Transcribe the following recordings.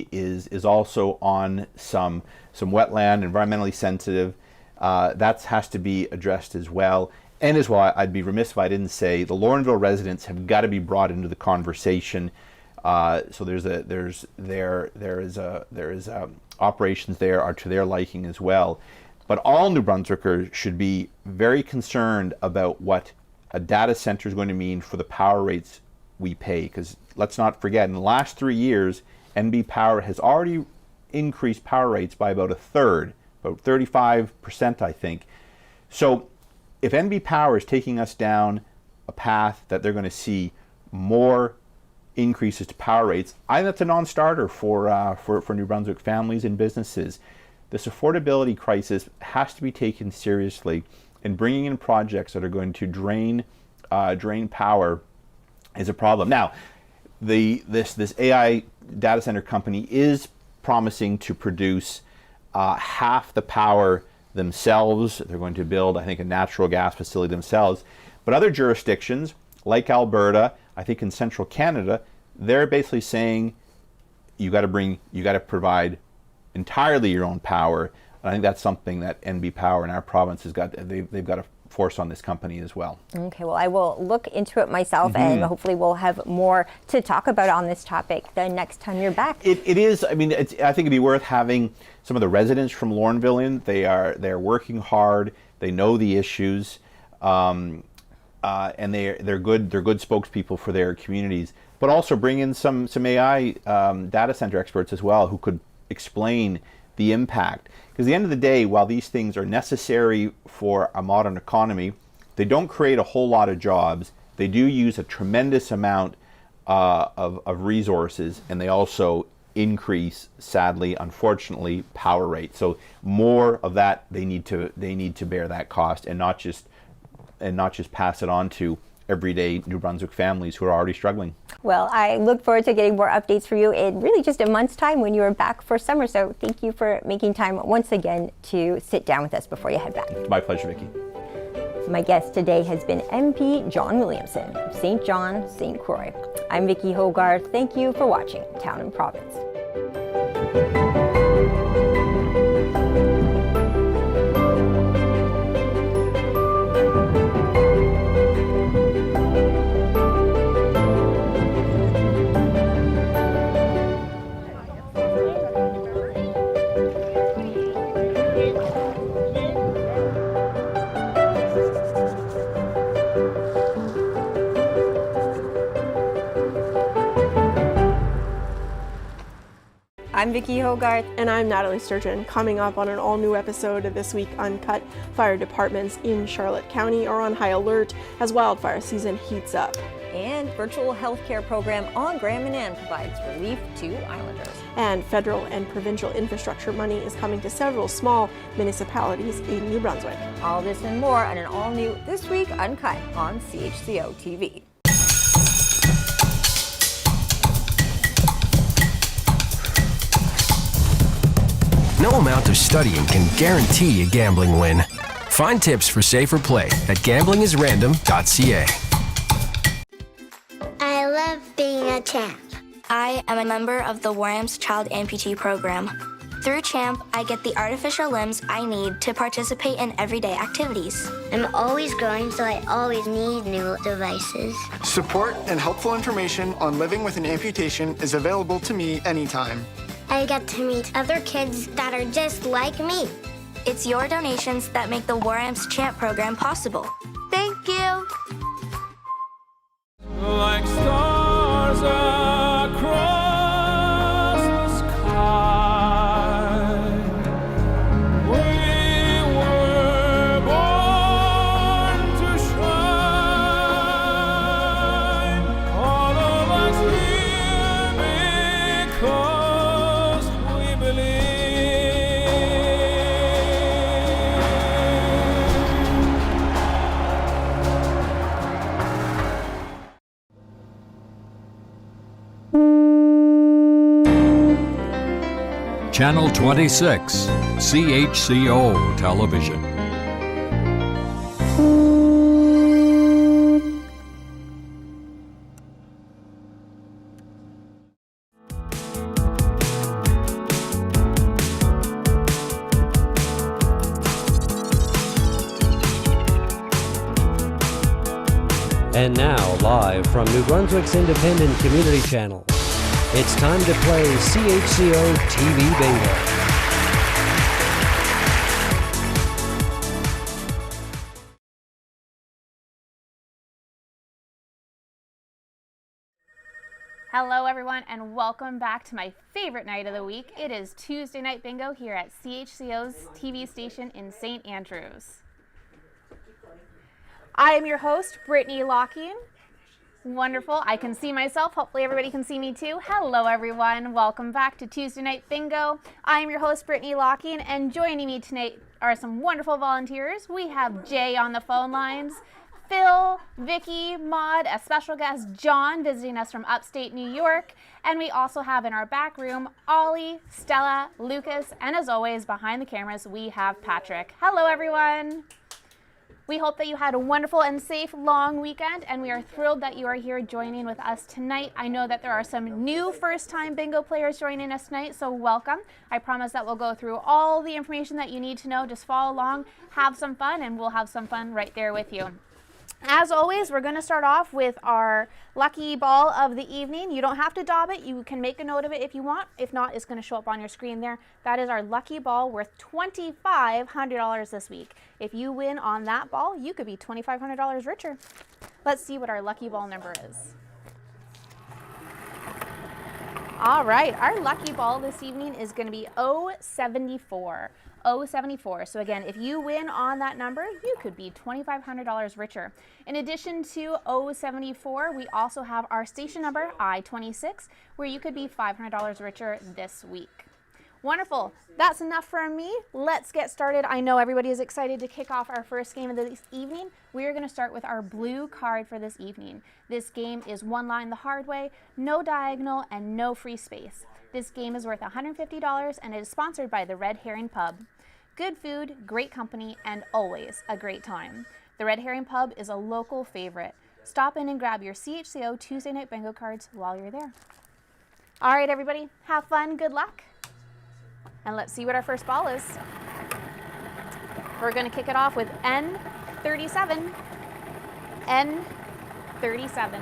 facility is also on some wetland, environmentally sensitive. That has to be addressed as well. And as well, I'd be remiss if I didn't say the Laurenville residents have got to be brought into the conversation. So there is operations there are to their liking as well. But all New Brunswickers should be very concerned about what a data center is going to mean for the power rates we pay. Because let's not forget, in the last 3 years, NB Power has already increased power rates by about a third, about 35%, I think. So if NB Power is taking us down a path that they're going to see more increases to power rates, I think that's a non-starter for New Brunswick families and businesses. This affordability crisis has to be taken seriously, and bringing in projects that are going to drain power is a problem. Now, this AI data center company is promising to produce half the power themselves. They're going to build, I think, a natural gas facility themselves. But other jurisdictions, like Alberta, I think in central Canada, they're basically saying you got to provide entirely your own power. And I think that's something that NB Power in our province has got. They've got to force on this company as well. Okay, well, I will look into it myself, and hopefully we'll have more to talk about on this topic the next time you're back. It is. I mean, I think it'd be worth having some of the residents from Laurenville in. They're working hard. They know the issues, and they're good spokespeople for their communities. But also bring in some AI data center experts as well, who could explain the impact. Because at the end of the day, while these things are necessary for a modern economy, they don't create a whole lot of jobs. They do use a tremendous amount of resources, and they also increase, sadly, unfortunately, power rates. So more of that, they need to bear that cost, and not just pass it on to everyday New Brunswick families who are already struggling. Well, I look forward to getting more updates for you in really just a month's time when you are back for summer. So thank you for making time once again to sit down with us before you head back. It's my pleasure, Vicki. My guest today has been MP John Williamson, St. John, St. Croix. I'm Vicki Hogarth. Thank you for watching Town and Province. I'm Vicki Hogarth. And I'm Natalie Sturgeon. Coming up on an all-new episode of This Week Uncut, fire departments in Charlotte County are on high alert as wildfire season heats up. And virtual healthcare program on Grand Manan provides relief to Islanders. And federal and provincial infrastructure money is coming to several small municipalities in New Brunswick. All this and more on an all-new This Week Uncut on CHCO-TV. No amount of studying can guarantee a gambling win. Find tips for safer play at gamblingisrandom.ca. I love being a champ. I am a member of the Warham's Child Amputee Program. Through CHAMP, I get the artificial limbs I need to participate in everyday activities. I'm always growing, so I always need new devices. Support and helpful information on living with an amputation is available to me anytime. I get to meet other kids that are just like me. It's your donations that make the Warham's CHAMP program possible. Thank you. Like stars across the sky, we were born to shine. All of us here because we believe. Channel 26, CHCO Television. And now, live from New Brunswick's Independent Community Channel, it's time to play CHCO-TV Bingo. Hello everyone and welcome back to my favorite night of the week. It is Tuesday Night Bingo here at CHCO's TV station in St. Andrews. I am your host, Brittany Lockeen. Wonderful, I can see myself. Hopefully everybody can see me too. Hello everyone, welcome back to Tuesday Night Bingo. I am your host, Brittany Lockeen, and joining me tonight are some wonderful volunteers. We have Jay on the phone lines, Phil, Vicky, Maud, a special guest, John, visiting us from upstate New York. And we also have in our back room, Ollie, Stella, Lucas, and as always, behind the cameras, we have Patrick. Hello, everyone. We hope that you had a wonderful and safe long weekend, and we are thrilled that you are here joining with us tonight. I know that there are some new first-time bingo players joining us tonight, so welcome. I promise that we'll go through all the information that you need to know. Just follow along, have some fun, and we'll have some fun right there with you. As always, we're going to start off with our lucky ball of the evening. You don't have to daub it. You can make a note of it if you want. If not, it's going to show up on your screen there. That is our lucky ball worth $2,500 this week. If you win on that ball, you could be $2,500 richer. Let's see what our lucky ball number is. All right, our lucky ball this evening is going to be 074. 074. So again, if you win on that number, you could be $2,500 richer. In addition to 074, we also have our station number, I-26, where you could be $500 richer this week. Wonderful. That's enough from me. Let's get started. I know everybody is excited to kick off our first game of this evening. We are going to start with our blue card for this evening. This game is one line the hard way, no diagonal, and no free space. This game is worth $150 and it is sponsored by the Red Herring Pub. Good food, great company, and always a great time. The Red Herring Pub is a local favorite. Stop in and grab your CHCO Tuesday Night Bingo cards while you're there. All right, everybody, have fun, good luck. And let's see what our first ball is. We're going to kick it off with N37. N37.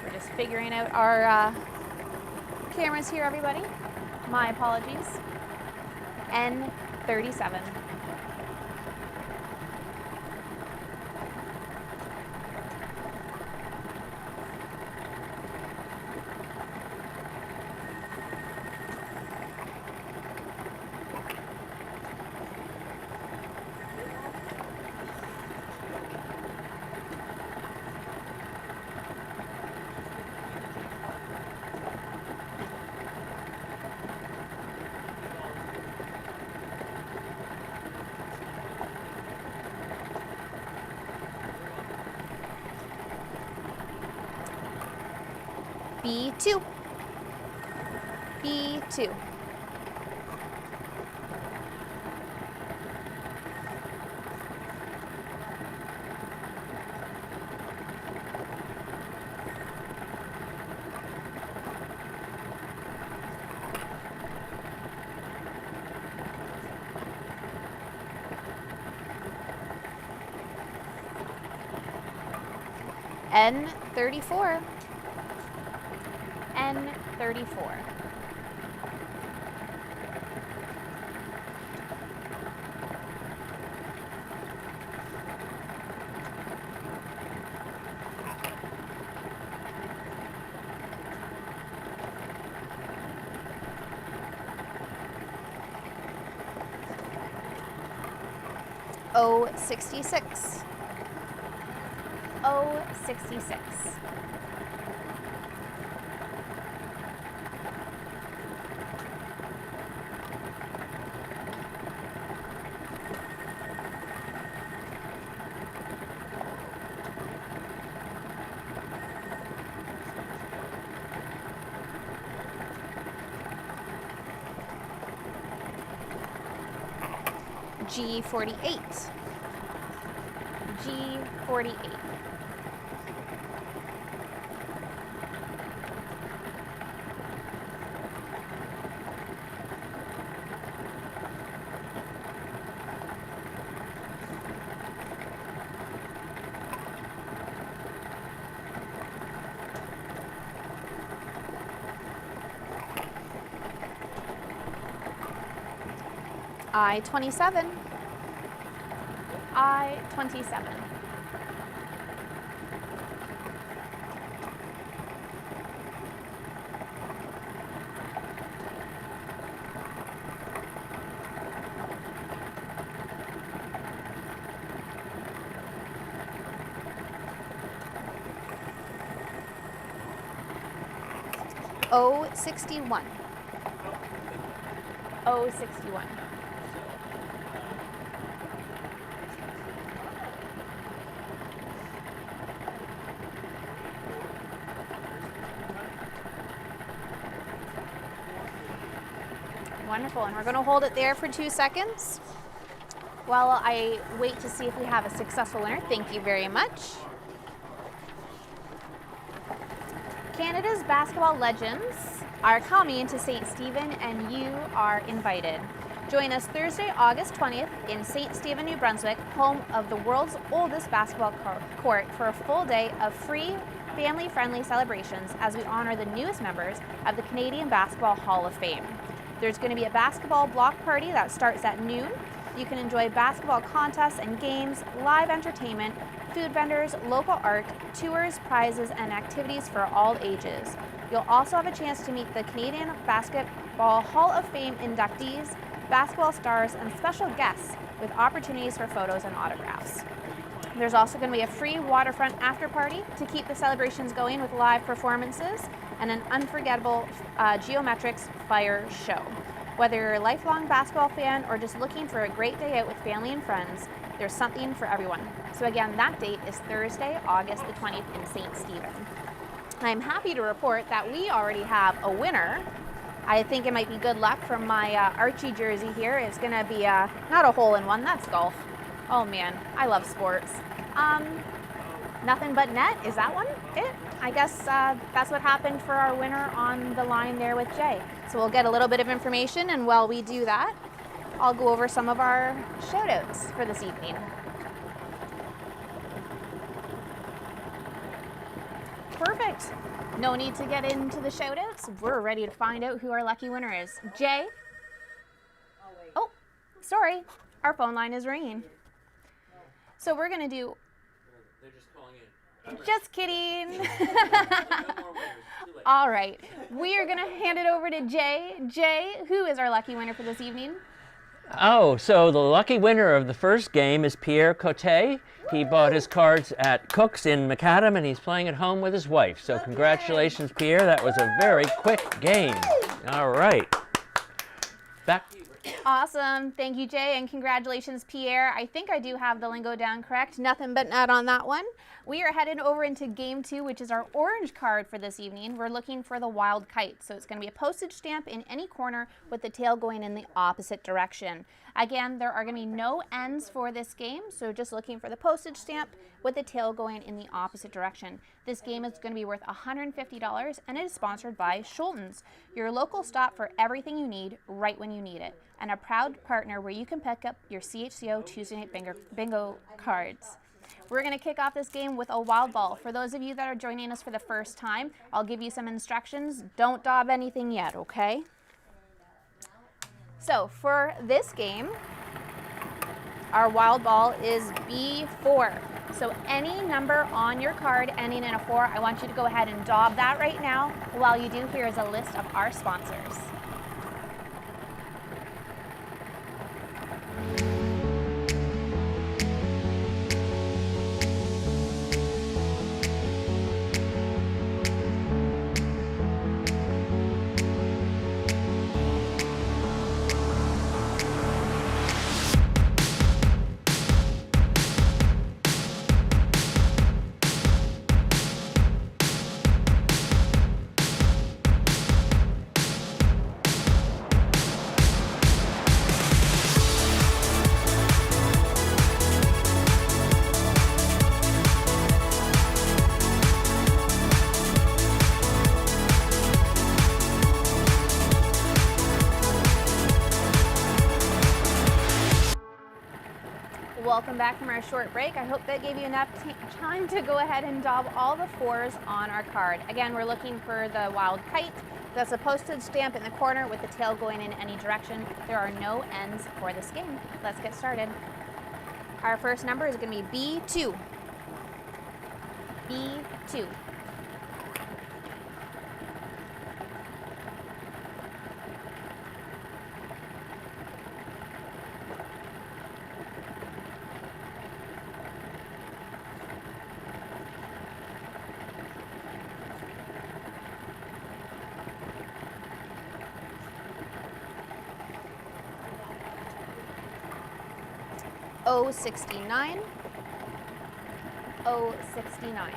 We're just figuring out our cameras here, everybody. My apologies. N37. B2. B2. N34. N34. O66. O66. G48. G48. I-27. I-27. O61. O61. Wonderful, and we're going to hold it there for 2 seconds while I wait to see if we have a successful winner. Thank you very much. Canada's basketball legends are coming to St. Stephen, and you are invited. Join us Thursday, August 20th in St. Stephen, New Brunswick, home of the world's oldest basketball court, for a full day of free, family-friendly celebrations as we honor the newest members of the Canadian Basketball Hall of Fame. There's going to be a basketball block party that starts at noon. You can enjoy basketball contests and games, live entertainment, food vendors, local art, tours, prizes, and activities for all ages. You'll also have a chance to meet the Canadian Basketball Hall of Fame inductees, basketball stars, and special guests with opportunities for photos and autographs. There's also going to be a free waterfront after party to keep the celebrations going with live performances and an unforgettable geometrics fire show. Whether you're a lifelong basketball fan or just looking for a great day out with family and friends, there's something for everyone. So again, that date is Thursday, August the 20th in St. Stephen. I'm happy to report that we already have a winner. I think it might be good luck from my Archie jersey here. It's gonna be not a hole-in-one, that's golf. Oh man, I love sports. Nothing but net, is that one it? I guess that's what happened for our winner on the line there with Jay. So we'll get a little bit of information, and while we do that, I'll go over some of our shout-outs for this evening. Perfect. No need to get into the shout-outs. We're ready to find out who our lucky winner is. Jay? Oh, sorry. Our phone line is ringing. So we're going to do... They're just calling in. Just kidding. All right. We are going to hand it over to Jay. Jay, who is our lucky winner for this evening? Oh, so the lucky winner of the first game is Pierre Cote. He bought his cards at Cook's in Macadam, and he's playing at home with his wife. So congratulations, Pierre. That was a very quick game. All right. Back to you. Awesome. Thank you, Jay, and congratulations, Pierre. I think I do have the lingo down correct. Nothing but net on that one. We are headed over into game 2, which is our orange card for this evening. We're looking for the wild kite. So it's going to be a postage stamp in any corner with the tail going in the opposite direction. Again, there are going to be no ends for this game, so just looking for the postage stamp with the tail going in the opposite direction. This game is going to be worth $150, and it is sponsored by Schulten's, your local stop for everything you need right when you need it, and a proud partner where you can pick up your CHCO Tuesday Night Bingo cards. We're going to kick off this game with a wild ball. For those of you that are joining us for the first time, I'll give you some instructions. Don't daub anything yet, okay? So for this game, our wild ball is B4. So any number on your card ending in a 4, I want you to go ahead and daub that right now. While you do, here is a list of our sponsors. welcome back from our short break. I hope that gave you enough time to go ahead and daub all the 4s on our card. Again, we're looking for the wild kite. That's a postage stamp in the corner with the tail going in any direction. There are no ends for this game. Let's get started. Our first number is going to be B2. B2. O69, O69.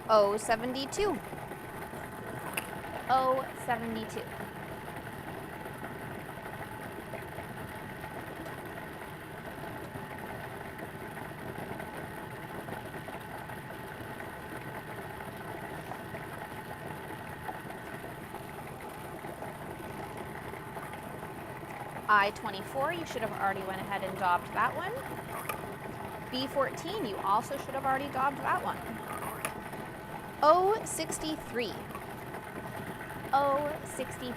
O72. O72. I-24, you should have already went ahead and daubed that one. B14, you also should have already daubed that one. O63. O63.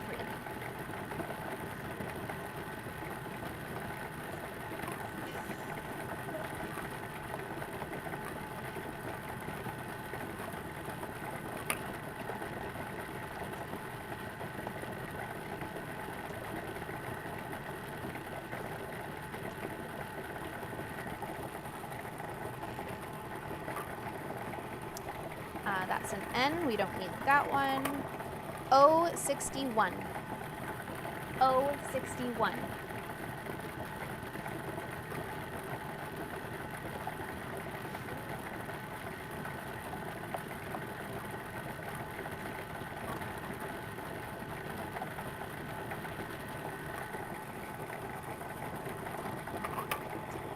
That's an N, we don't need that one. O61. O61.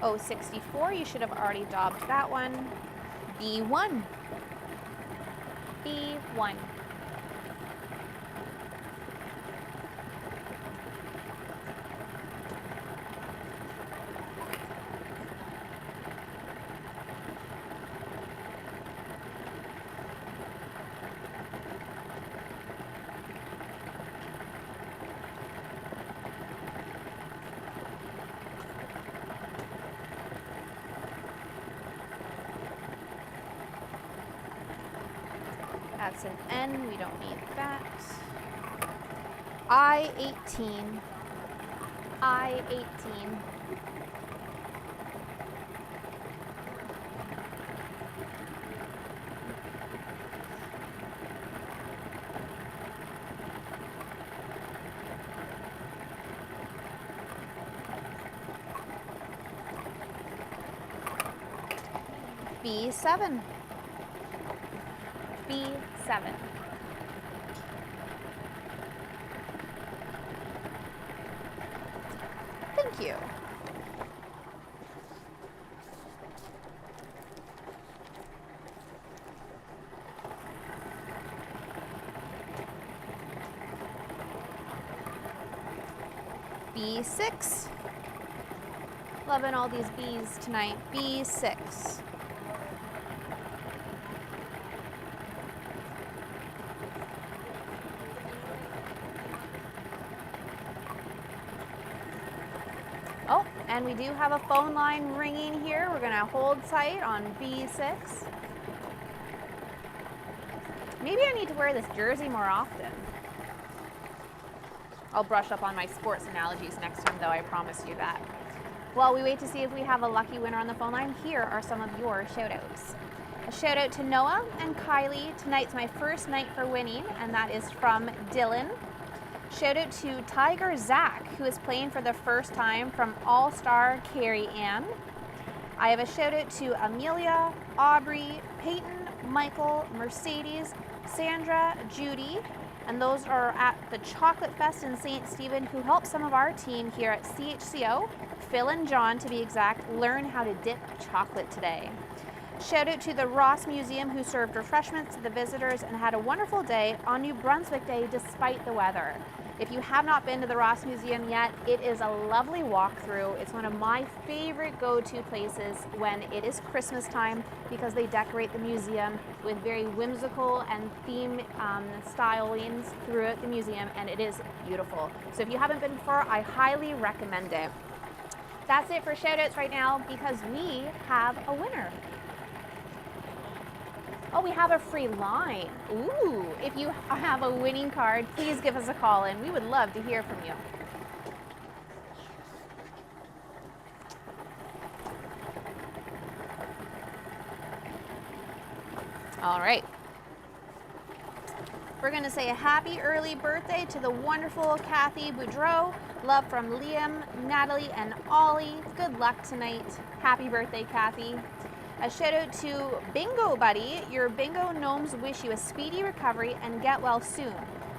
O64, you should have already daubed that one. B1. B1. That's an N, we don't need that. I-18. I-18. B7. B7. Thank you. B6. Loving all these B's tonight. B6. Oh, and we do have a phone line ringing here. We're gonna hold tight on B6. Maybe I need to wear this jersey more often. I'll brush up on my sports analogies next time though, I promise you that. While we wait to see if we have a lucky winner on the phone line, here are some of your shout outs. A shout out to Noah and Kylie. Tonight's my first night for winning, and that is from Dylan. Shout out to Tiger Zach, who is playing for the first time, from All-Star Carrie Ann. I have a shout out to Amelia, Aubrey, Peyton, Michael, Mercedes, Sandra, Judy, and those are at the Chocolate Fest in St. Stephen, who helped some of our team here at CHCO, Phil and John to be exact, learn how to dip chocolate today. Shout out to the Ross Museum, who served refreshments to the visitors and had a wonderful day on New Brunswick Day despite the weather. If you have not been to the Ross Museum yet, it is a lovely walkthrough. It's one of my favorite go-to places when it is Christmas time, because they decorate the museum with very whimsical and theme stylings throughout the museum, and it is beautiful. So if you haven't been before, I highly recommend it. That's it for shoutouts right now, because we have a winner. Oh, we have a free line. Ooh, if you have a winning card, please give us a call and we would love to hear from you. All right. We're going to say a happy early birthday to the wonderful Kathy Boudreau. Love from Liam, Natalie, and Ollie. Good luck tonight. Happy birthday, Kathy. A shout out to Bingo Buddy. Your bingo gnomes wish you a speedy recovery and get well soon.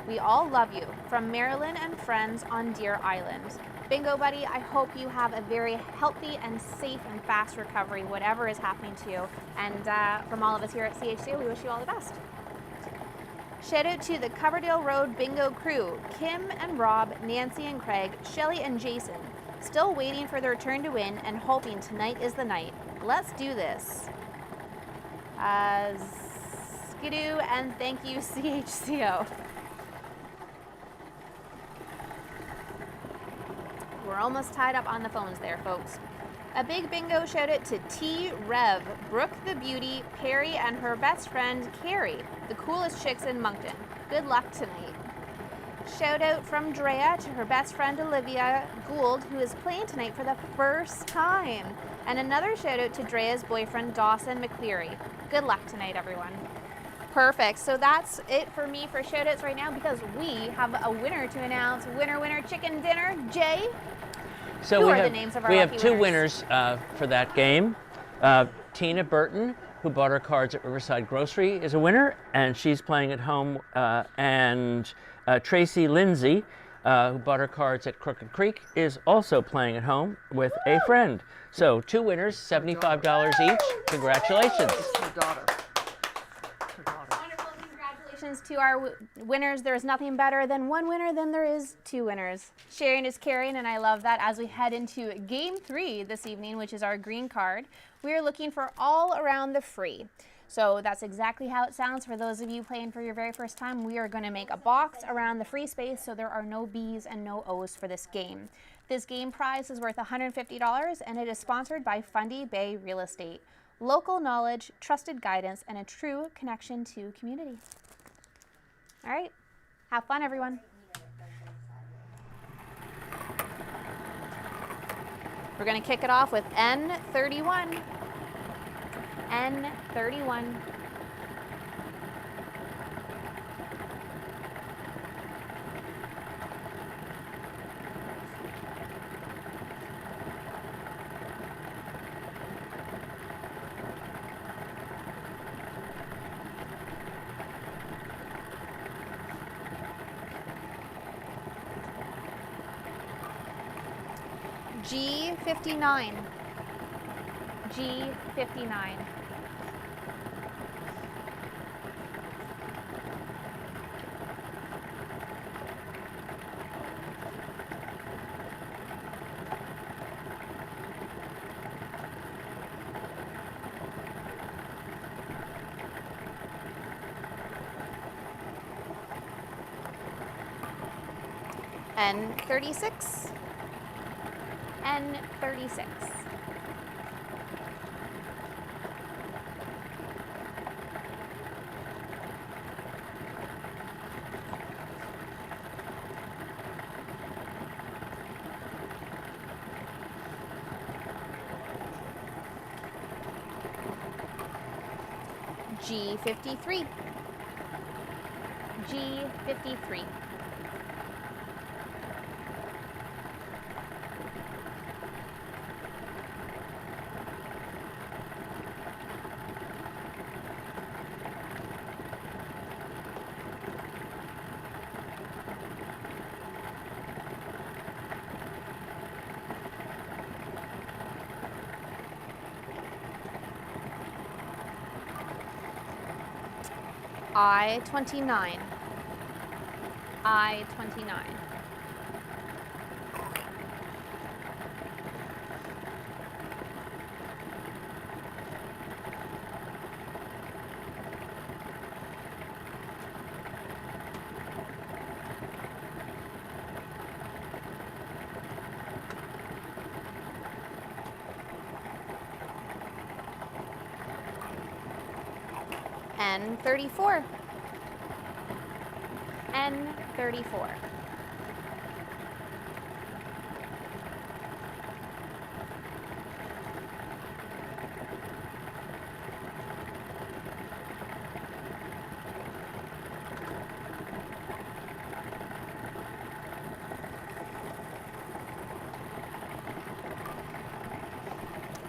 We all love you. From Marilyn and friends on Deer Island. Bingo Buddy, I hope you have a very healthy and safe and fast recovery, whatever is happening to you. And from all of us here at CHCO, we wish you all the best. Shout out to the Coverdale Road Bingo crew, Kim and Rob, Nancy and Craig, Shelly and Jason. Still waiting for their turn to win and hoping tonight is the night. Let's do this. Skidoo, and thank you, CHCO. We're almost tied up on the phones there, folks. A big bingo shout out to T. Rev, Brooke the Beauty, Perry, and her best friend, Carrie, the coolest chicks in Moncton. Good luck tonight. Shout out from Drea to her best friend, Olivia Gould, who is playing tonight for the first time. And another shout out to Drea's boyfriend, Dawson McCleary. Good luck tonight, everyone. Perfect. So that's it for me for shout outs right now, because we have a winner to announce. Winner, winner, chicken dinner. Jay? So Who are the names of our we lucky have two winners? for that game. Tina Burton, who bought her cards at Riverside Grocery, is a winner, and she's playing at home. And Tracy Lindsay, who bought her cards at Crooked Creek, is also playing at home with a friend. So 2 winners, $75 each. Congratulations. Wonderful. Congratulations to our winners. There's nothing better than one winner than there is 2 winners. Sharing is caring, and I love that. As we head into Game 3 this evening, which is our green card, we are looking for all around the free. So that's exactly how it sounds. For those of you playing for your very first time, we are going to make a box around the free space, so there are no B's and no O's for this game. This game prize is worth $150, and it is sponsored by Fundy Bay Real Estate. Local knowledge, trusted guidance, and a true connection to community. All right, have fun, everyone. We're going to kick it off with N31. N31. G59. G59. N36. N36. G53. G53. I-29. I-29. N34. N34.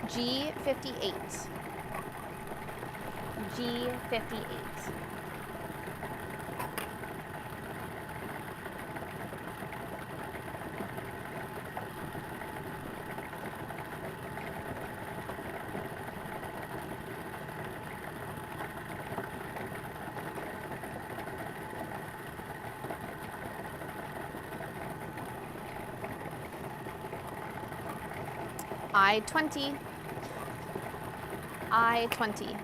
G58. G58. I-20. I-20.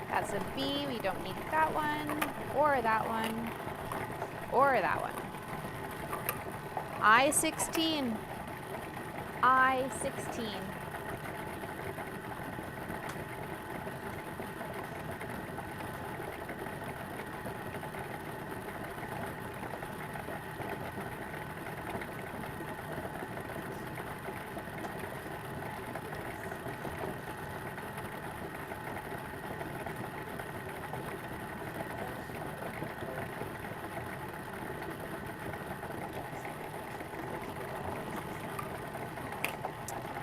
That's a B, we don't need that one, or that one, or that one. I-16. I-16.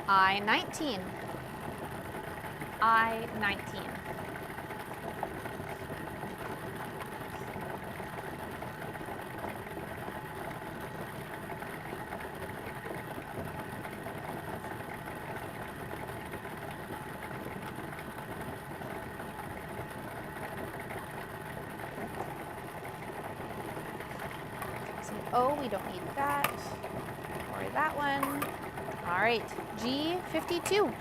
I-19. I-19. So O, we don't need that, or that one. All right, G52.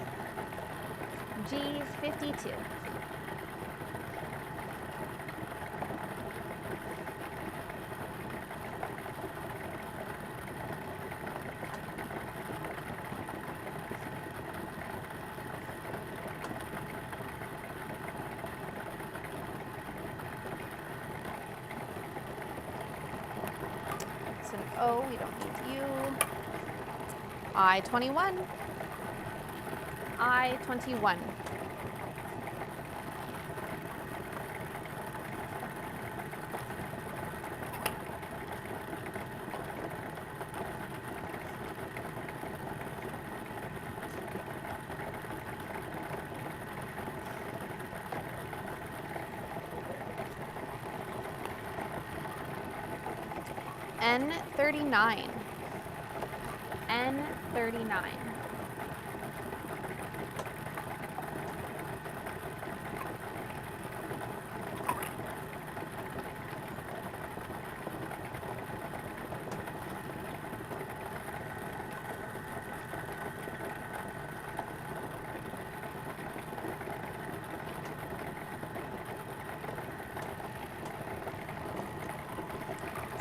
G52. It's an O, we don't need you. I-21. I-21. N39. N39.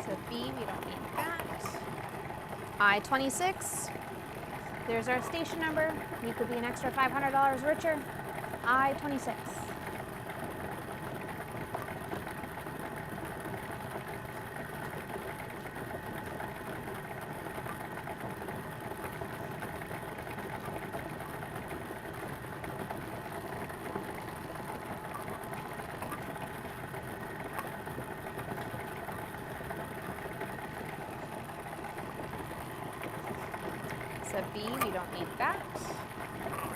So B, we don't need that. I-26. There's our station number. You could be an extra $500 richer. I-26. That's a B, we don't need that.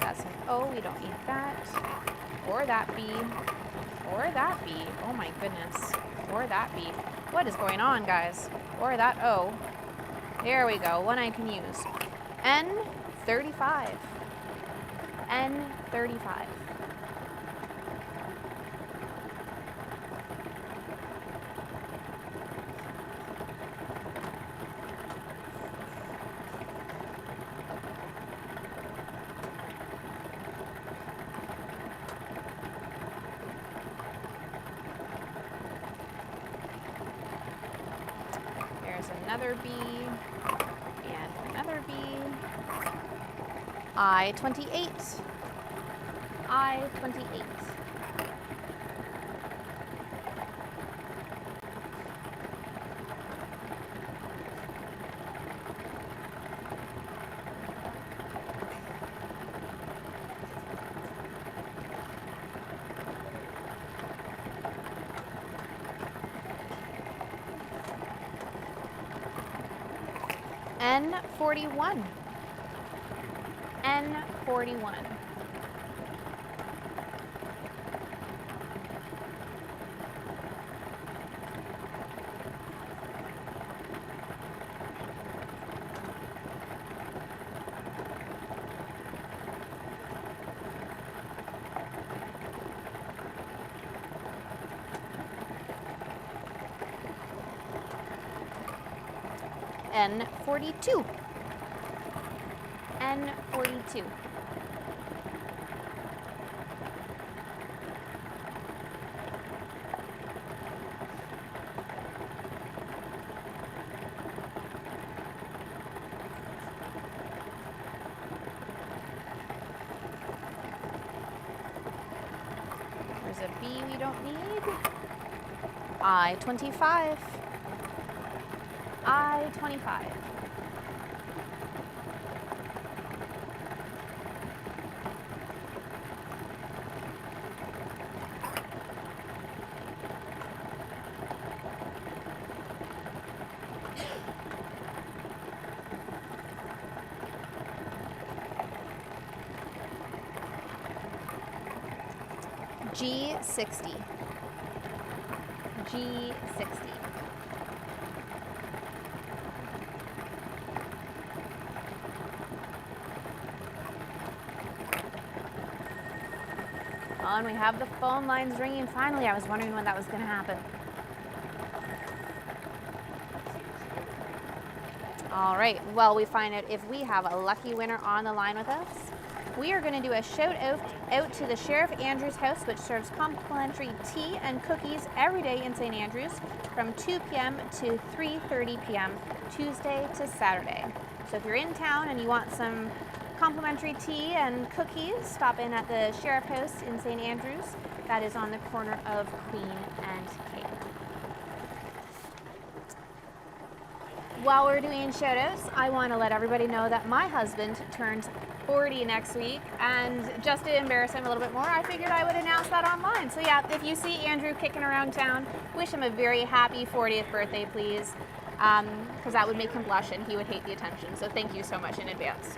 That's an O, we don't need that. Or that B. Or that B. Oh my goodness. Or that B. What is going on, guys? Or that O. There we go, one I can use. N35. N35. There's another B, and another B. I-28. I-28. N41. N41. N42. N42. There's a B we don't need. I-25. I-25. G60. G60. Oh, and we have the phone lines ringing. Finally, I was wondering when that was going to happen. All right, well, we find out if we have a lucky winner on the line with us. We are going to do a shout out to the Sheriff Andrews House, which serves complimentary tea and cookies every day in St. Andrews from 2 p.m. to 3:30 p.m. Tuesday to Saturday. So if you're in town and you want some complimentary tea and cookies, stop in at the Sheriff House in St. Andrews. That is on the corner of Queen and King. While we're doing shout outs, I want to let everybody know that my husband turns 40 next week, and just to embarrass him a little bit more, I figured I would announce that online. So yeah, if you see Andrew kicking around town, wish him a very happy 40th birthday, please, because that would make him blush and he would hate the attention. So thank you so much in advance.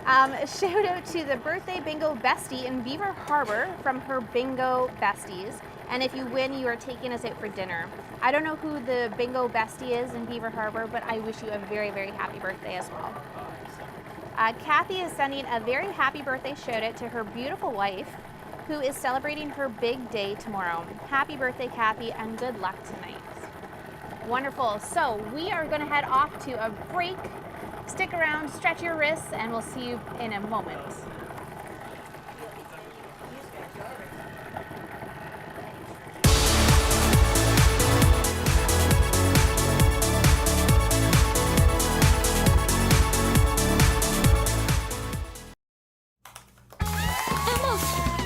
A shout out to the birthday bingo bestie in Beaver Harbor from her bingo besties. And if you win, you are taking us out for dinner. I don't know who the bingo bestie is in Beaver Harbor, but I wish you a very, very happy birthday as well. Kathy is sending a very happy birthday shout out to her beautiful wife, who is celebrating her big day tomorrow. Happy birthday, Kathy, and good luck tonight. Wonderful. So we are going to head off to a break. Stick around, stretch your wrists, and we'll see you in a moment.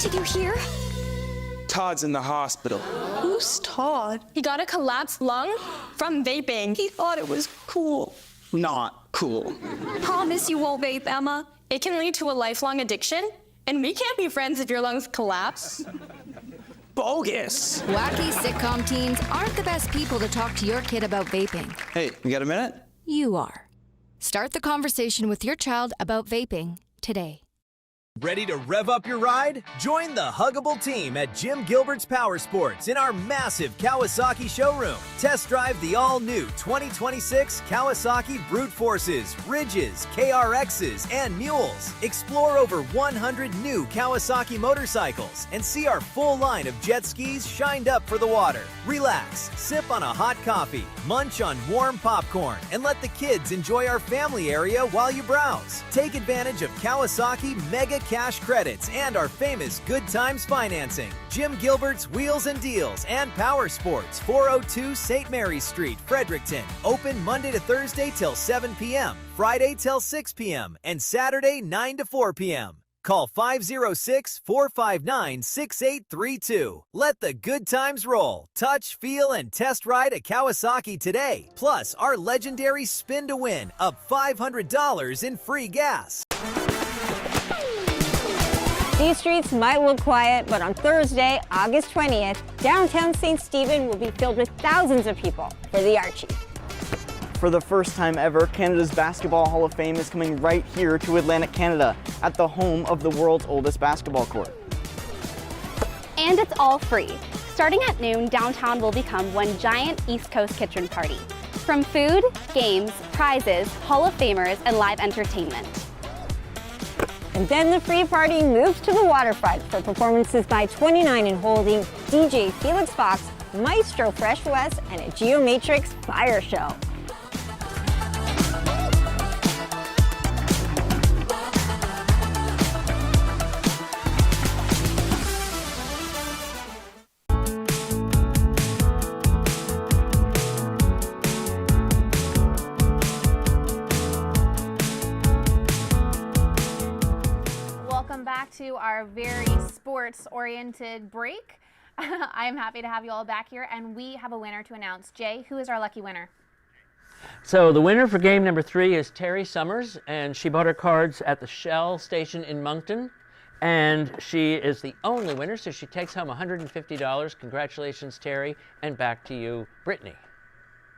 Did you hear? Todd's in the hospital. Who's Todd? He got a collapsed lung from vaping. He thought it was cool. Not cool. Promise you won't vape, Emma. It can lead to a lifelong addiction, and we can't be friends if your lungs collapse. Bogus. Wacky sitcom teens aren't the best people to talk to your kid about vaping. Hey, you got a minute? You are. Start the conversation with your child about vaping today. Ready to rev up your ride? Join the huggable team at Jim Gilbert's Power Sports in our massive Kawasaki showroom. Test drive the all-new 2026 Kawasaki Brute Forces, Ridges, KRXs, and Mules. Explore over 100 new Kawasaki motorcycles and see our full line of jet skis shined up for the water. Relax, sip on a hot coffee, munch on warm popcorn, and let the kids enjoy our family area while you browse. Take advantage of Kawasaki Mega Cash credits and our famous Good Times financing. Jim Gilbert's Wheels and Deals and Power Sports, 402 St. Mary's Street, Fredericton. Open Monday to Thursday till 7 p.m., Friday till 6 p.m., and Saturday 9 to 4 p.m. Call 506-459-6832. Let the good times roll. Touch, feel, and test ride a Kawasaki today. Plus, our legendary Spin to Win, up $500 in free gas. These streets might look quiet, but on Thursday, August 20th, downtown St. Stephen will be filled with thousands of people for the Archie. For the first time ever, Canada's Basketball Hall of Fame is coming right here to Atlantic Canada, at the home of the world's oldest basketball court. And it's all free. Starting at noon, downtown will become one giant East Coast kitchen party. From food, games, prizes, Hall of Famers, and live entertainment. And then the free party moves to the waterfront for performances by 29 and Holding, DJ Felix Fox, Maestro Fresh West, and a Geomatrix fire show. To our very sports-oriented break. I'm happy to have you all back here, and we have a winner to announce. Jay, who is our lucky winner? So the winner for game number 3 is Terry Summers, and she bought her cards at the Shell station in Moncton, and she is the only winner, so she takes home $150. Congratulations, Terry, and back to you, Brittany.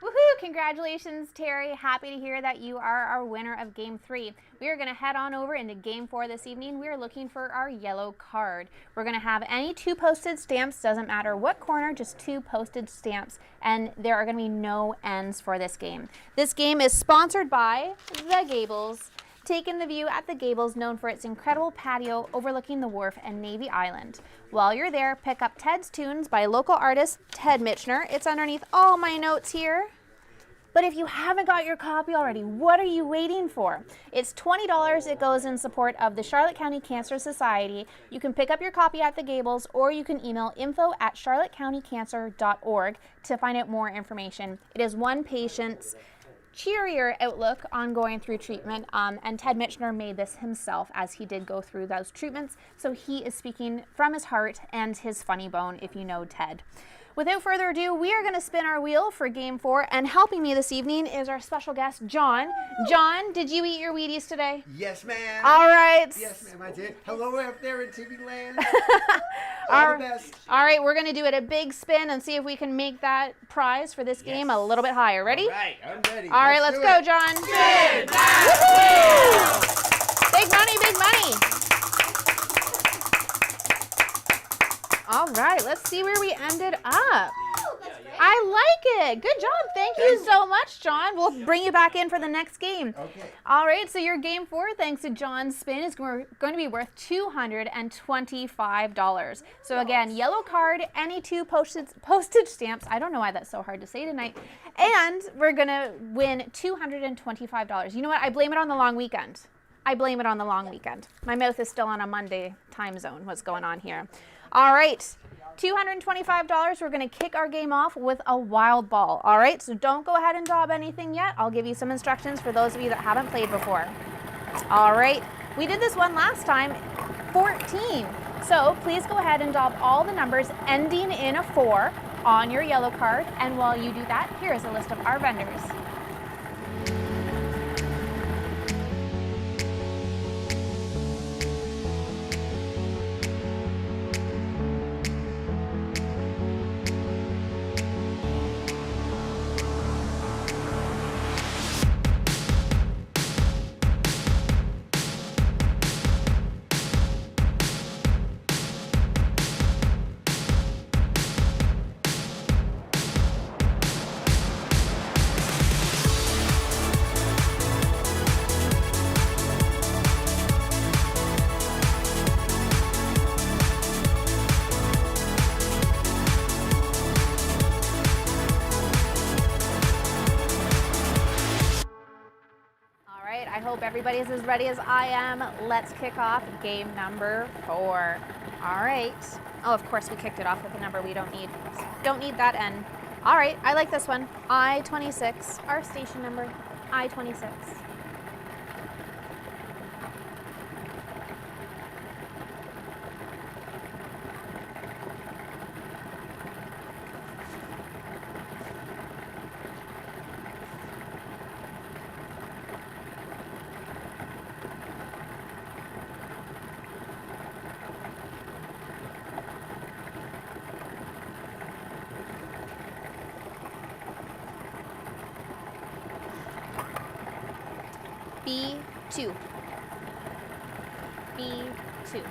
Woohoo! Congratulations, Terry. Happy to hear that you are our winner of Game 3. We are going to head on over into Game 4 this evening. We are looking for our yellow card. We're going to have any 2 posted stamps, doesn't matter what corner, just 2 posted stamps, and there are going to be no ends for this game. This game is sponsored by The Gables. Take in the view at The Gables, known for its incredible patio overlooking the wharf and Navy Island. While you're there, pick up Ted's Tunes by local artist Ted Michener. It's underneath all my notes here. But if you haven't got your copy already, what are you waiting for? It's $20. It goes in support of the Charlotte County Cancer Society. You can pick up your copy at The Gables, or you can email info@charlottecountycancer.org to find out more information. It is one patient's cheerier outlook on going through treatment, and Ted Michener made this himself as he did go through those treatments, so he is speaking from his heart and his funny bone, if you know Ted. Without further ado, we are going to spin our wheel for Game 4, and helping me this evening is our special guest, John. John, did you eat your Wheaties today? Yes, ma'am. All right. Yes, ma'am, I did. Hello out there in TV land. All the best. All right, we're going to do it a big spin and see if we can make that prize for this game a little bit higher. Ready? All right, I'm ready. All right, let's go, John. Spin that wheel! Big money, big money. All right, let's see where we ended up. I like it. Good job. Thank you so much, John. We'll bring you back in for the next game. Okay. All right, so your Game 4, thanks to John's spin, is going to be worth $225. So again, yellow card, any 2 postage stamps. I don't know why that's so hard to say tonight. And we're going to win $225. You know what? I blame it on the long weekend. I blame it on the long weekend. My mouth is still on a Monday time zone. What's going on here? All right, $225. We're going to kick our game off with a wild ball. All right, so don't go ahead and daub anything yet. I'll give you some instructions for those of you that haven't played before. All right, we did this one last time, 14. So please go ahead and daub all the numbers ending in a 4 on your yellow card. And while you do that, here is a list of our vendors. hope everybody's as ready as I am. Let's kick off game number 4. All right. Oh, of course we kicked it off with a number we don't need. Don't need that N. All right, I like this one. I-26, our station number, I-26. B2. B2.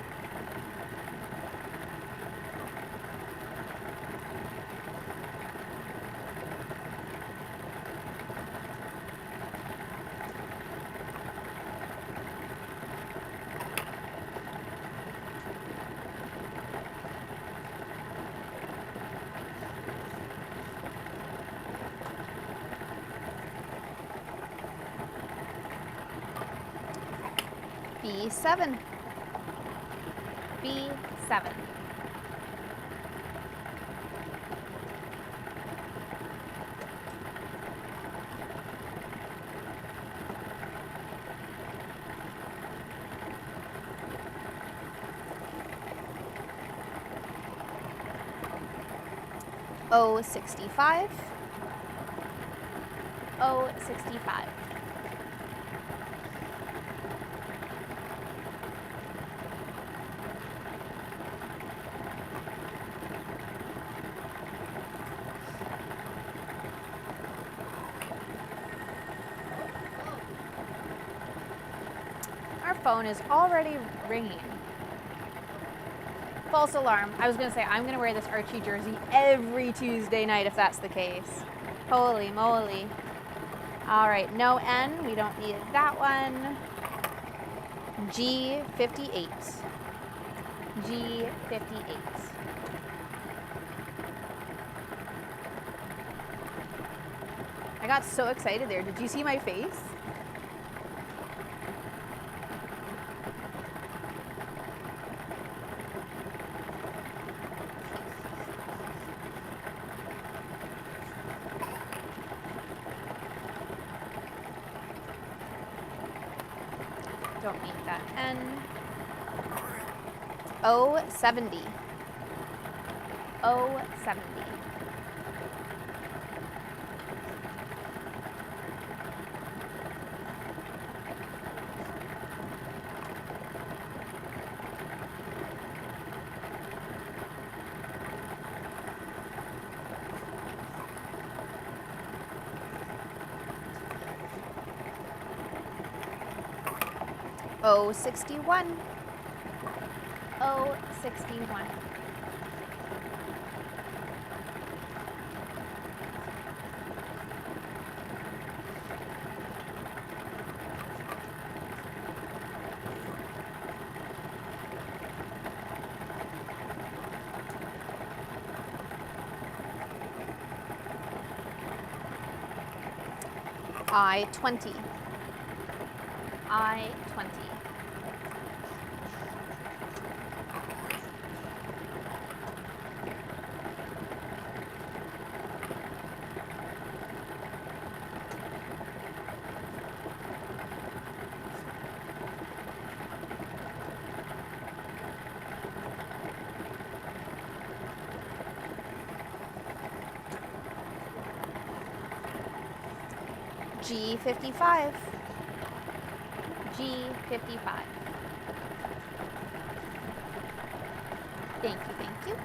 B7. B7. O65. O65. Phone is already ringing. False alarm. I was going to say, I'm going to wear this Archie jersey every Tuesday night if that's the case. Holy moly. All right, no N. We don't need that one. G58. G58. I got so excited there. Did you see my face? Don't need that N. O70. O70. O61. O61. I-20. I-20. G55. G55. Thank you, thank you.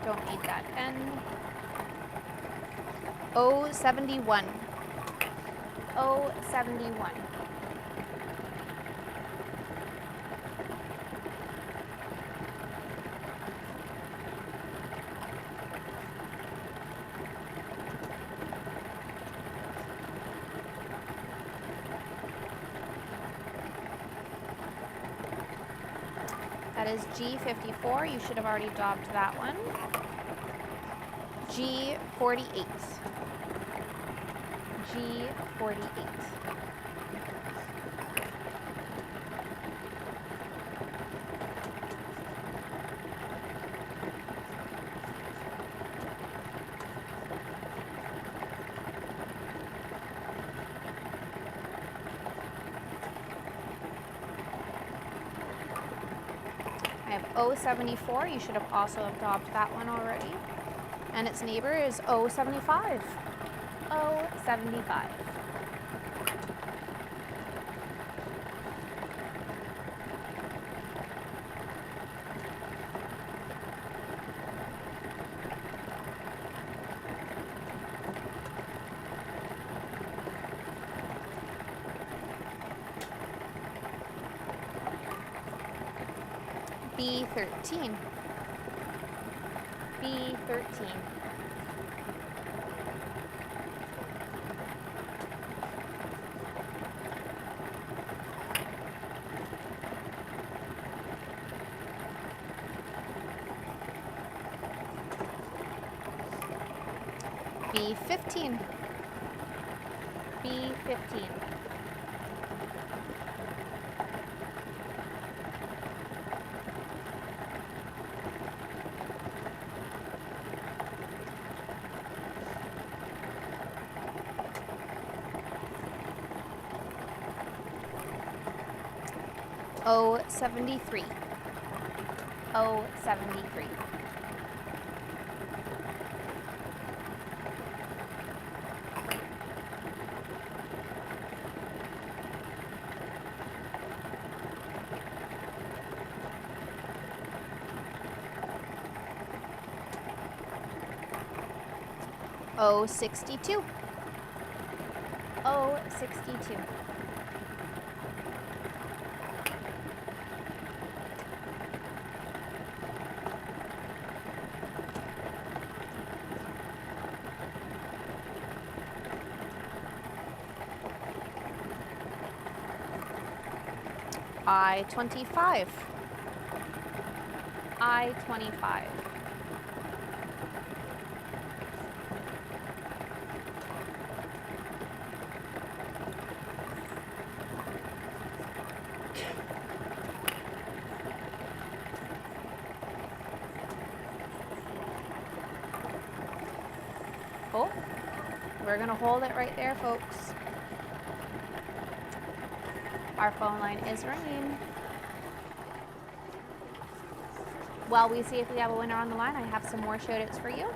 Don't need that N. O71. O71. That is G54. You should have already dobbed that one. G48. G48. I have O74. You should have also have dobbed that one already. And its neighbor is O75. O75. B13. B13. B15. B15. O73. O73. O62. O62. I-25. I-25. Oh, we're gonna hold it right there, folks. Our phone line is ringing. While we see if we have a winner on the line, I have some more shout-outs for you.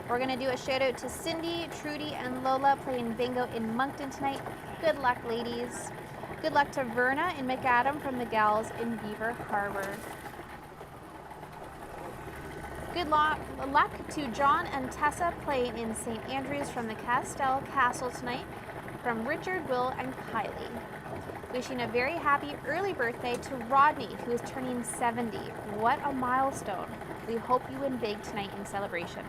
We're gonna do a shout-out to Cindy, Trudy, and Lola playing bingo in Moncton tonight. Good luck, ladies. Good luck to Verna in McAdam from the Gals in Beaver Harbor. Good luck to John and Tessa playing in St. Andrews from the Castell Castle tonight from Richard, Will, and Kylie. Wishing a very happy early birthday to Rodney, who is turning 70. What a milestone. We hope you win big tonight in celebration.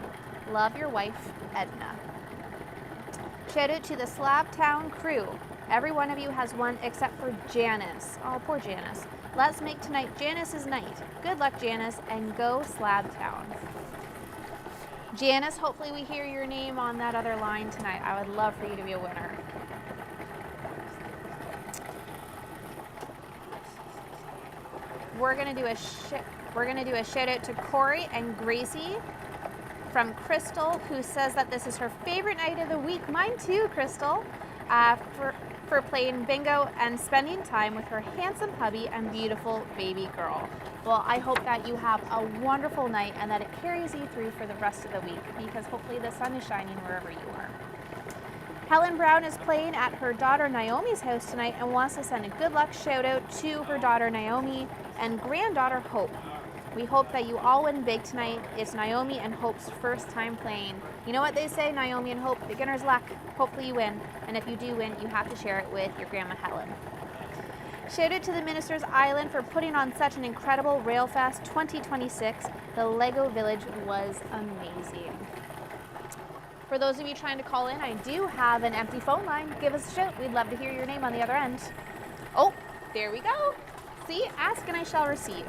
Love, your wife, Edna. Shout out to the Slabtown crew. Every one of you has won except for Janice. Oh, poor Janice. Let's make tonight Janice's night. Good luck, Janice, and go Slabtown. Janice, hopefully we hear your name on that other line tonight. I would love for you to be a winner. We're gonna do a shout out to Corey and Gracie from Crystal, who says that this is her favorite night of the week. Mine too, Crystal. For playing bingo and spending time with her handsome hubby and beautiful baby girl. Well, I hope that you have a wonderful night and that it carries you through for the rest of the week, because hopefully the sun is shining wherever you are. Helen Brown is playing at her daughter Naomi's house tonight and wants to send a good luck shout out to her daughter Naomi and granddaughter Hope. We hope that you all win big tonight. It's Naomi and Hope's first time playing. You know what they say, Naomi and Hope, beginner's luck. Hopefully you win. And if you do win, you have to share it with your grandma Helen. Shout out to the Minister's Island for putting on such an incredible Railfest 2026. The Lego Village was amazing. For those of you trying to call in, I do have an empty phone line. Give us a shout. We'd love to hear your name on the other end. Oh, there we go. See, ask and I shall receive.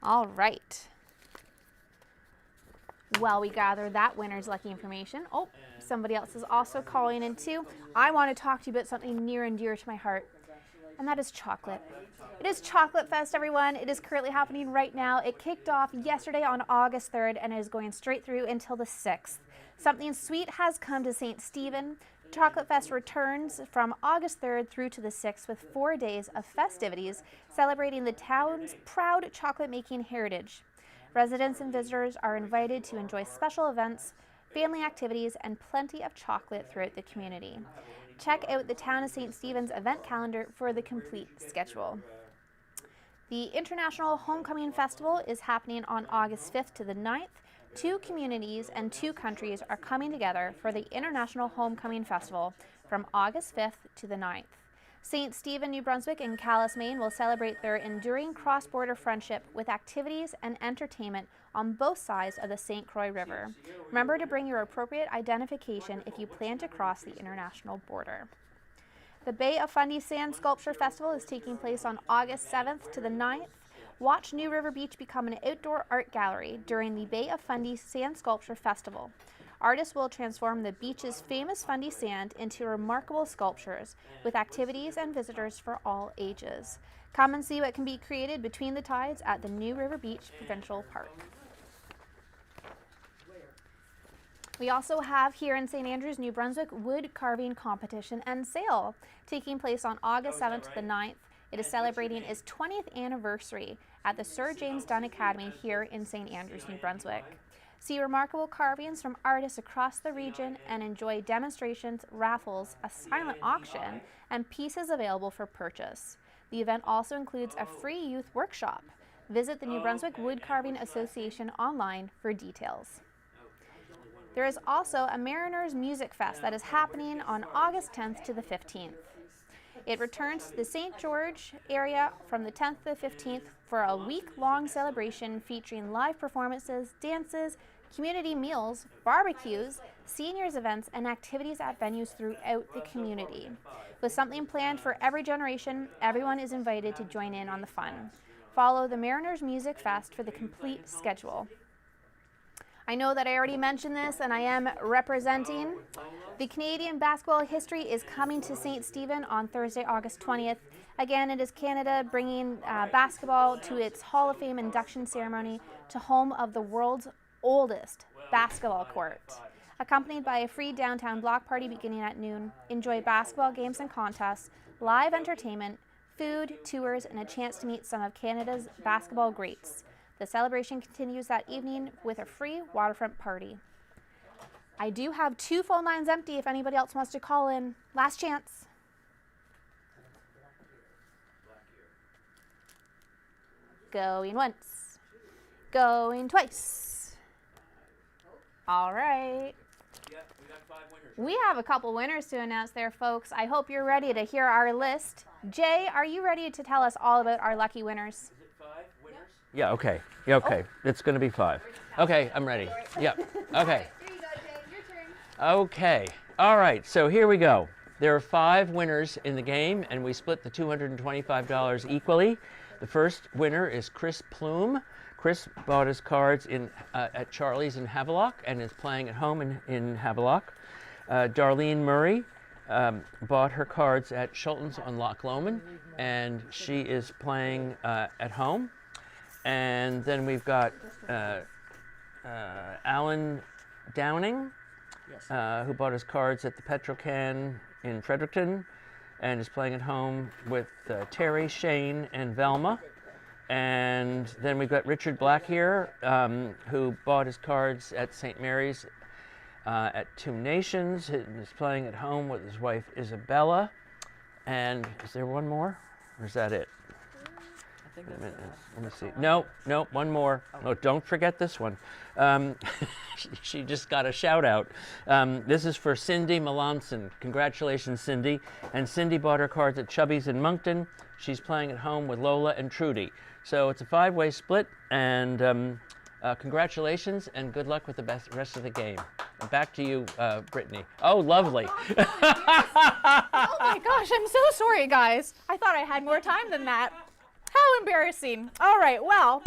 All right. While we gather that winner's lucky information, oh, somebody else is also calling in too. I want to talk to you about something near and dear to my heart, and that is chocolate. It is Chocolate Fest, everyone. It is currently happening right now. It kicked off yesterday on August 3rd and is going straight through until the 6th. Something sweet has come to St. Stephen. Chocolate Fest returns from August 3rd through to the 6th with 4 days of festivities celebrating the town's proud chocolate-making heritage. Residents and visitors are invited to enjoy special events, family activities, and plenty of chocolate throughout the community. Check out the Town of St. Stephen's event calendar for the complete schedule. The International Homecoming Festival is happening on August 5th to the 9th. 2 communities and 2 countries are coming together for the International Homecoming Festival from August 5th to the 9th. St. Stephen, New Brunswick and Calais, Maine will celebrate their enduring cross-border friendship with activities and entertainment on both sides of the St. Croix River. Remember to bring your appropriate identification if you plan to cross the international border. The Bay of Fundy Sand Sculpture Festival is taking place on August 7th to the 9th. Watch New River Beach become an outdoor art gallery during the Bay of Fundy Sand Sculpture Festival. Artists will transform the beach's famous Fundy sand into remarkable sculptures with activities and visitors for all ages. Come and see what can be created between the tides at the New River Beach Provincial Park. We also have here in St. Andrews, New Brunswick, wood carving competition and sale taking place on August 7th to the 9th. It is celebrating its 20th anniversary at the Sir James Dunn Academy here in St. Andrews, New Brunswick. See remarkable carvings from artists across the region and enjoy demonstrations, raffles, a silent auction, and pieces available for purchase. The event also includes a free youth workshop. Visit the New Brunswick Wood Carving Association online for details. There is also a Mariners Music Fest that is happening on August 10th to the 15th. It returns to the St. George area from the 10th to the 15th for a week-long celebration featuring live performances, dances, community meals, barbecues, seniors events, and activities at venues throughout the community. With something planned for every generation, everyone is invited to join in on the fun. Follow the Mariners Music Fest for the complete schedule. I know that I already mentioned this and I am representing. The Canadian Basketball History is coming to St. Stephen on Thursday, August 20th. Again, it is Canada bringing basketball to its Hall of Fame induction ceremony to home of the world's oldest basketball court. Accompanied by a free downtown block party beginning at noon, enjoy basketball games and contests, live entertainment, food, tours, and a chance to meet some of Canada's basketball greats. The celebration continues that evening with a free waterfront party. I do have 2 phone lines empty if anybody else wants to call in. Last chance. Going once. Going twice. All right. We have a couple winners to announce there, folks. I hope you're ready to hear our list. Jay, are you ready to tell us all about our lucky winners? Yeah, okay. Yeah, okay. It's going to be 5. Okay, I'm ready. Yeah, okay. Okay. All right, so here we go. There are 5 winners in the game, and we split the $225 equally. The first winner is Chris Plume. Chris bought his cards at Charlie's in Havelock and is playing at home in Havelock. Darlene Murray bought her cards at Schulten's on Loch Lomond, and she is playing at home. And then we've got Alan Downing, who bought his cards at the Petrocan in Fredericton and is playing at home with Terry, Shane, and Velma. And then we've got Richard Black here, who bought his cards at St. Mary's at Two Nations. He is playing at home with his wife Isabella. And is there one more, or is that it? Let me see. No, one more. Oh, don't forget this one. She just got a shout out. This is for Cindy Melanson. Congratulations, Cindy. And Cindy bought her cards at Chubby's in Moncton. She's playing at home with Lola and Trudy. So it's a 5-way split, and congratulations and good luck with the rest of the game. And back to you, Brittany. Oh, lovely. Oh my gosh, I'm so sorry, guys. I thought I had more time than that. How embarrassing. All right, well,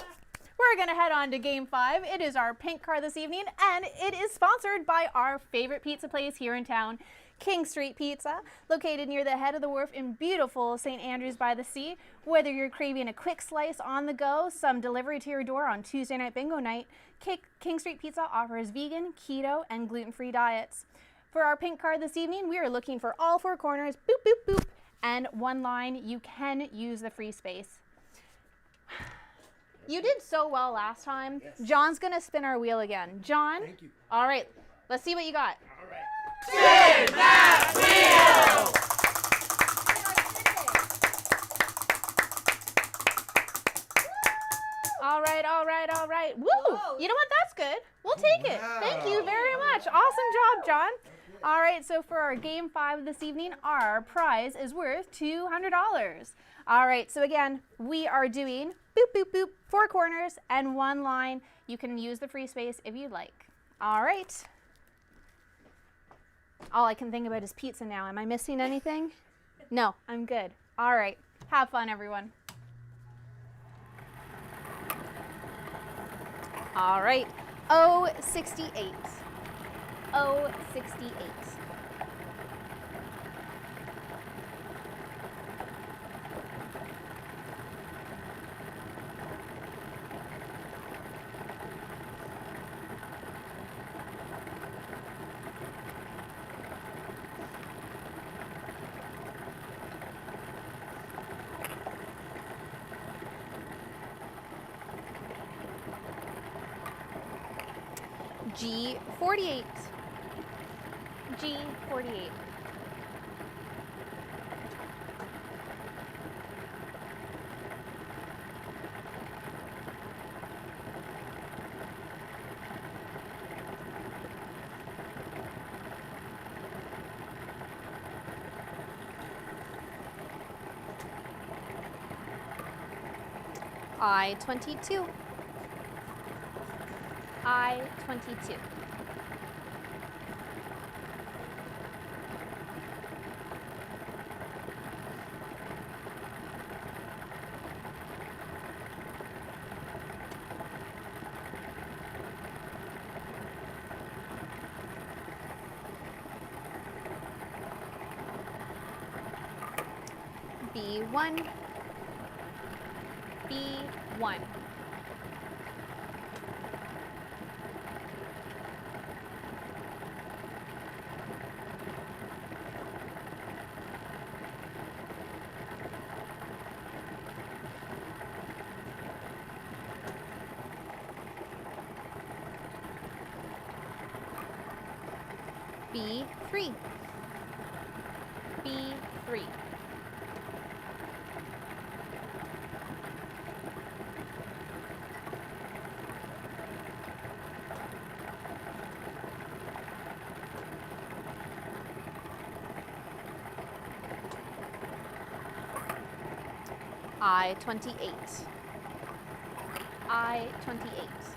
we're going to head on to Game 5. It is our pink card this evening, and it is sponsored by our favorite pizza place here in town, King Street Pizza, located near the head of the wharf in beautiful St. Andrews by the Sea. Whether you're craving a quick slice on the go, some delivery to your door on Tuesday night bingo night, King Street Pizza offers vegan, keto, and gluten-free diets. For our pink card this evening, we are looking for all four corners, boop, boop, boop, and one line. You can use the free space. You did so well last time. Yes. John's gonna spin our wheel again. John? Thank you. All right, let's see what you got. All right. Spin that wheel! All right, all right, all right. Woo! Whoa. You know what? That's good. We'll take it. Thank you very much. Awesome job, John. All right, so for our Game 5 this evening, our prize is worth $200. All right, so again, we are doing boop, boop, boop, four corners and one line. You can use the free space if you'd like. All right. All I can think about is pizza now. Am I missing anything? No, I'm good. All right, have fun, everyone. All right, 068. 068. G48. G48. I-22. I-22. B1. B1. B3. B3. I-28. I-28.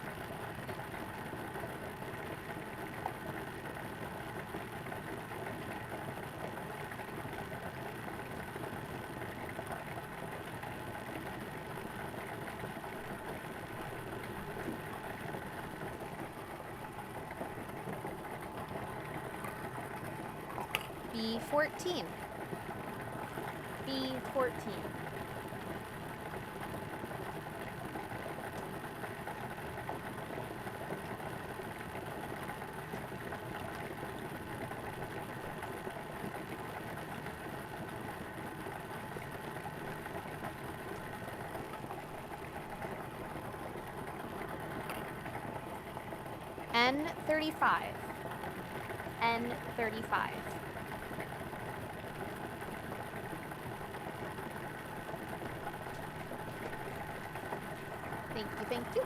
B14. B14. N35. N35. Thank you, thank you.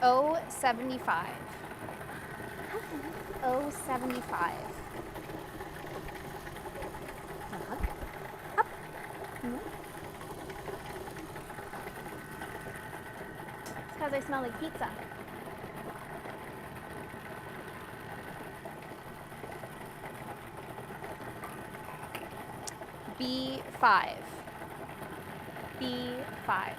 O75. O75. Up, up. It's because I smell like pizza. B5. B5.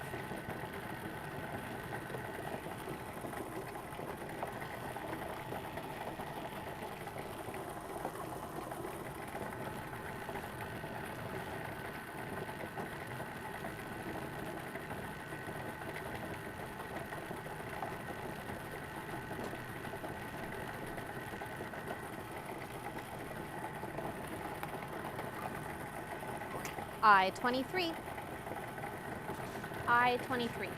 I-23. I-23.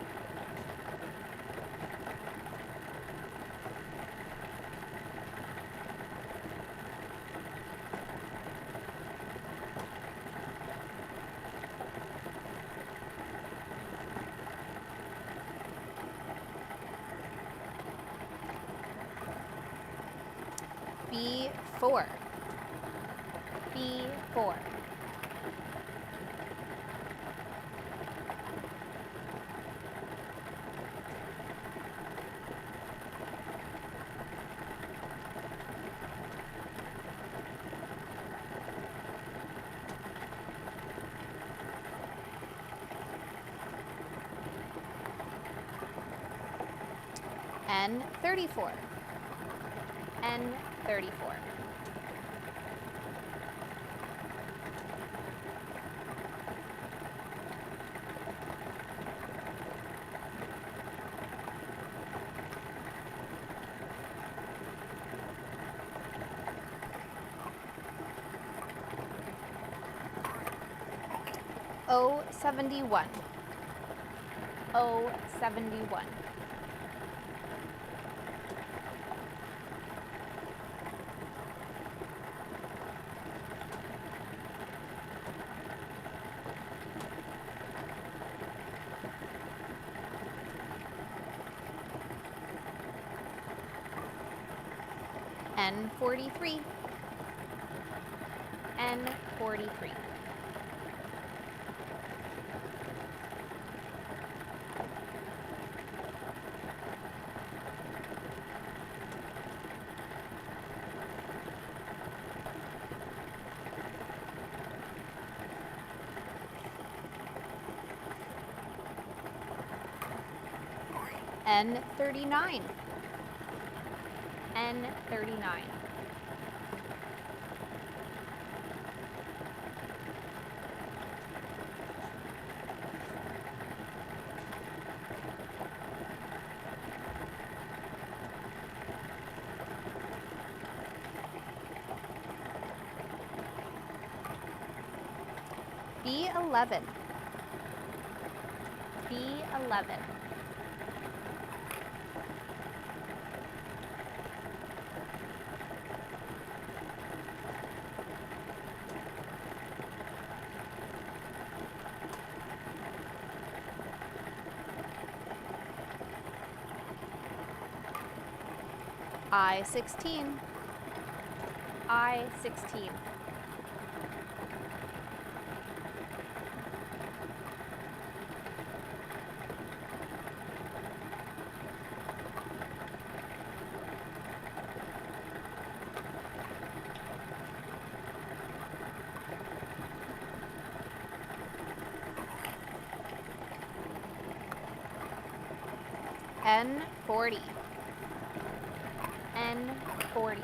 B4. B4. N34. N34. O71. O71. N43. N43. N39. N39. B11. B11. I-16. I-16. N40. N40.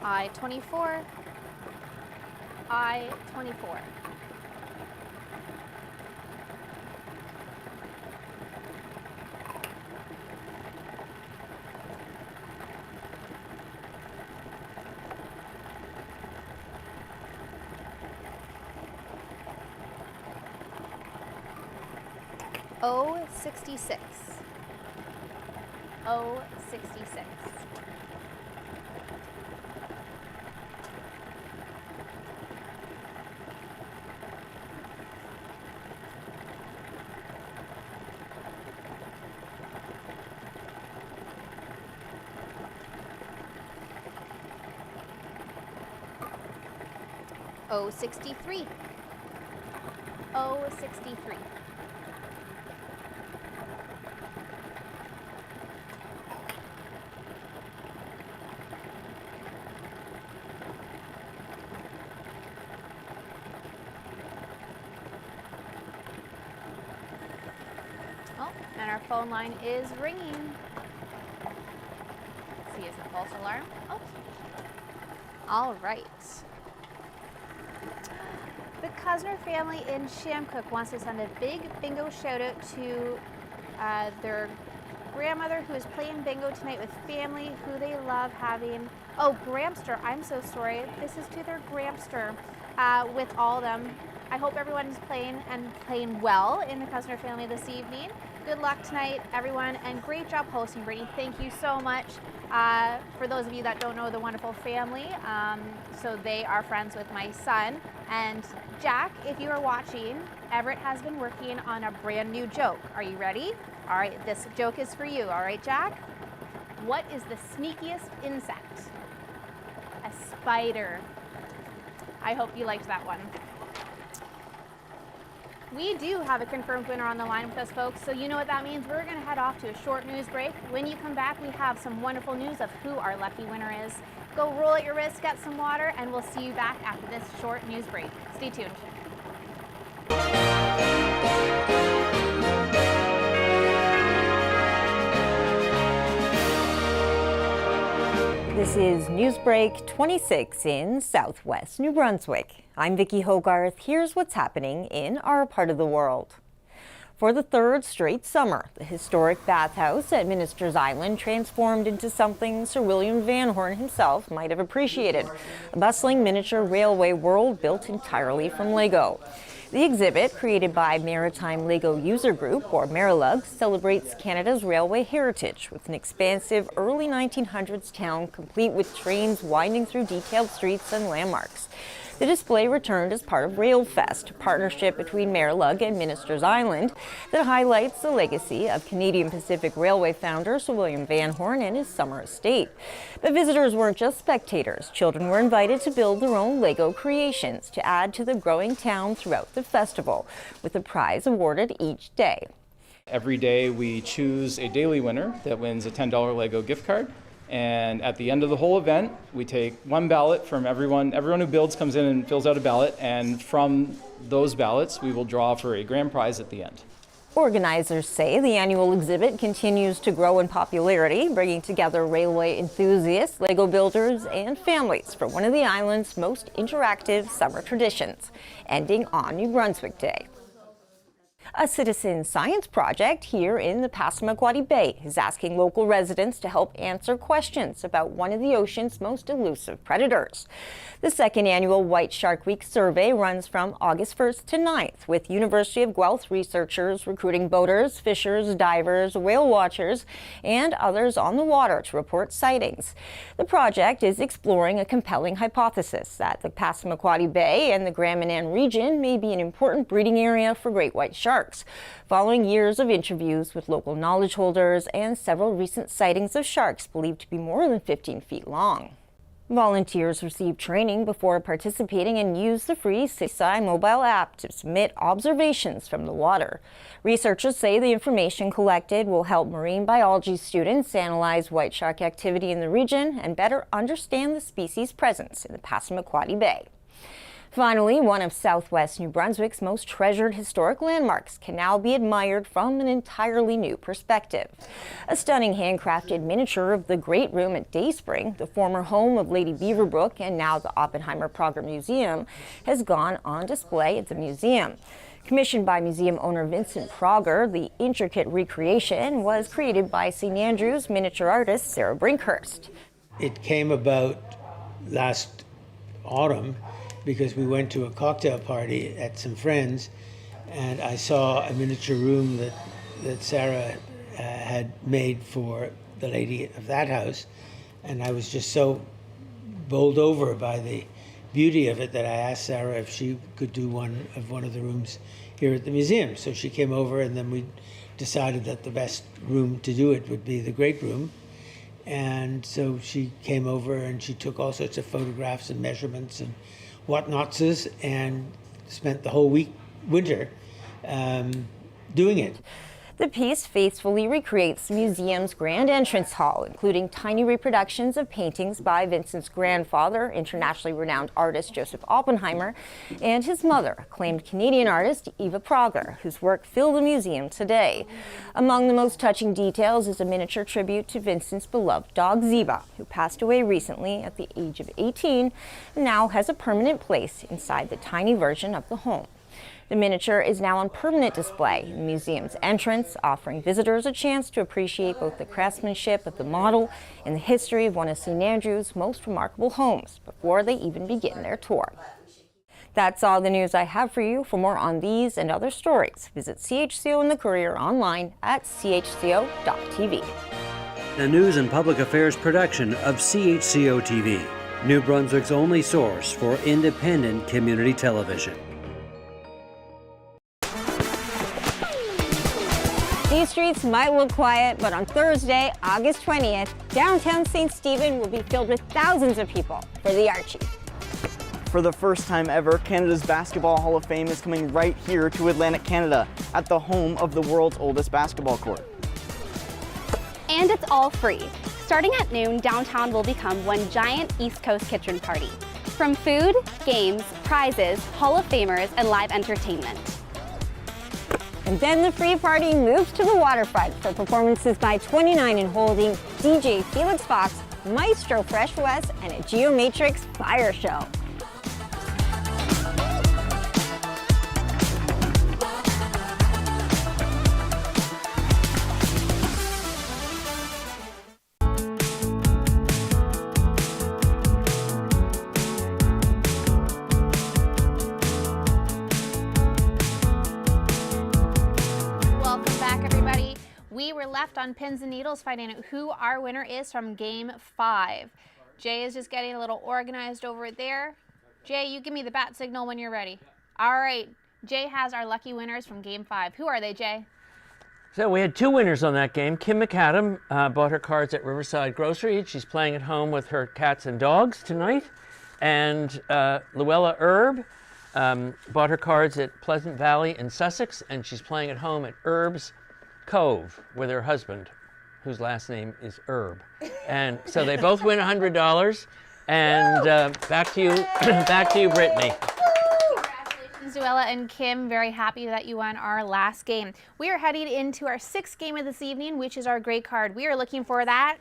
I-24. I-24. O66. O66. 063. 063. Oh, and our phone line is ringing. Let's see, is it false alarm? Oh. All right. The Kusner family in Shamcook wants to send a big bingo shout out to their grandmother who is playing bingo tonight with family who they love having. Oh, Grampster, I'm so sorry. This is to their Grampster with all of them. I hope everyone is playing and playing well in the Kusner family this evening. Good luck tonight, everyone, and great job hosting, Brittany. Thank you so much. For those of you that don't know the wonderful family, so they are friends with my son. And Jack, if you are watching, Everett has been working on a brand new joke. Are you ready? All right, this joke is for you. All right, Jack? What is the sneakiest insect? A spider. I hope you liked that one. We do have a confirmed winner on the line with us, folks, so you know what that means. We're going to head off to a short news break. When you come back, we have some wonderful news of who our lucky winner is. Go roll at your wrist, get some water, and we'll see you back after this short news break. Stay tuned. This is Newsbreak 26 in Southwest New Brunswick. I'm Vicki Hogarth. Here's what's happening in our part of the world. For the third straight summer, the historic bathhouse at Minister's Island transformed into something Sir William Van Horn himself might have appreciated, a bustling miniature railway world built entirely from Lego. The exhibit, created by Maritime Lego User Group, or Marilug, celebrates Canada's railway heritage with an expansive early 1900s town complete with trains winding through detailed streets and landmarks. The display returned as part of RailFest, a partnership between Marilug and Minister's Island that highlights the legacy of Canadian Pacific Railway founder Sir William Van Horn and his summer estate. But visitors weren't just spectators. Children were invited to build their own Lego creations to add to the growing town throughout the festival, with a prize awarded each day. Every day we choose a daily winner that wins a $10 Lego gift card. And at the end of the whole event, we take one ballot from everyone. Everyone who builds comes in and fills out a ballot, and from those ballots, we will draw for a grand prize at the end. Organizers say the annual exhibit continues to grow in popularity, bringing together railway enthusiasts, Lego builders, and families for one of the island's most interactive summer traditions, ending on New Brunswick Day. A citizen science project here in the Passamaquoddy Bay is asking local residents to help answer questions about one of the ocean's most elusive predators. The second annual White Shark Week survey runs from August 1st to 9th, with University of Guelph researchers recruiting boaters, fishers, divers, whale watchers, and others on the water to report sightings. The project is exploring a compelling hypothesis that the Passamaquoddy Bay and the Grand Manan region may be an important breeding area for great white sharks. Following years of interviews with local knowledge holders and several recent sightings of sharks believed to be more than 15 feet long. Volunteers receive training before participating and use the free CSI mobile app to submit observations from the water. Researchers say the information collected will help marine biology students analyze white shark activity in the region and better understand the species' presence in the Passamaquoddy Bay. Finally, one of Southwest New Brunswick's most treasured historic landmarks can now be admired from an entirely new perspective. A stunning handcrafted miniature of the Great Room at Dayspring, the former home of Lady Beaverbrook and now the Oppenheimer-Prager Museum, has gone on display at the museum. Commissioned by museum owner Vincent Prager, the intricate recreation was created by St. Andrews miniature artist Sarah Brinkhurst. It came about last autumn because we went to a cocktail party at some friends, and I saw a miniature room that Sarah had made for the lady of that house, and I was just so bowled over by the beauty of it that I asked Sarah if she could do one of the rooms here at the museum. So she came over, and then we decided that the best room to do it would be the Great Room. And so she came over and she took all sorts of photographs and measurements and whatnotses and spent the whole winter doing it. The piece faithfully recreates the museum's grand entrance hall, including tiny reproductions of paintings by Vincent's grandfather, internationally renowned artist Joseph Oppenheimer, and his mother, acclaimed Canadian artist Eva Prager, whose work fill the museum today. Among the most touching details is a miniature tribute to Vincent's beloved dog Ziba, who passed away recently at the age of 18 and now has a permanent place inside the tiny version of the home. The miniature is now on permanent display in the museum's entrance, offering visitors a chance to appreciate both the craftsmanship of the model and the history of one of St. Andrew's most remarkable homes before they even begin their tour. That's all the news I have for you. For more on these and other stories, visit CHCO and the Courier online at CHCO.TV. A news and public affairs production of CHCO-TV, New Brunswick's only source for independent community television. These streets might look quiet, but on Thursday, August 20th, downtown St. Stephen will be filled with thousands of people for the Archie. For the first time ever, Canada's Basketball Hall of Fame is coming right here to Atlantic Canada, at the home of the world's oldest basketball court. And it's all free. Starting at noon, downtown will become one giant East Coast kitchen party. From food, games, prizes, Hall of Famers, and live entertainment. And then the free party moves to the waterfront for performances by 29 and holding DJ Felix Fox, Maestro Fresh West, and a Geomatrix fire show. We were left on pins and needles finding out who our winner is from Game 5. Jay is just getting a little organized over there. Jay, you give me the bat signal when you're ready. All right, Jay has our lucky winners from Game 5. Who are they, Jay? So we had two winners on that game. Kim McAdam bought her cards at Riverside Grocery. She's playing at home with her cats and dogs tonight. And Luella Herb bought her cards at Pleasant Valley in Sussex, and she's playing at home at Herb's Cove with her husband, whose last name is Herb. And so they both win $100. And back to you, Brittany. Congratulations, Luella and Kim. Very happy that you won our last game. We are heading into our sixth game of this evening, which is our gray card. We are looking for that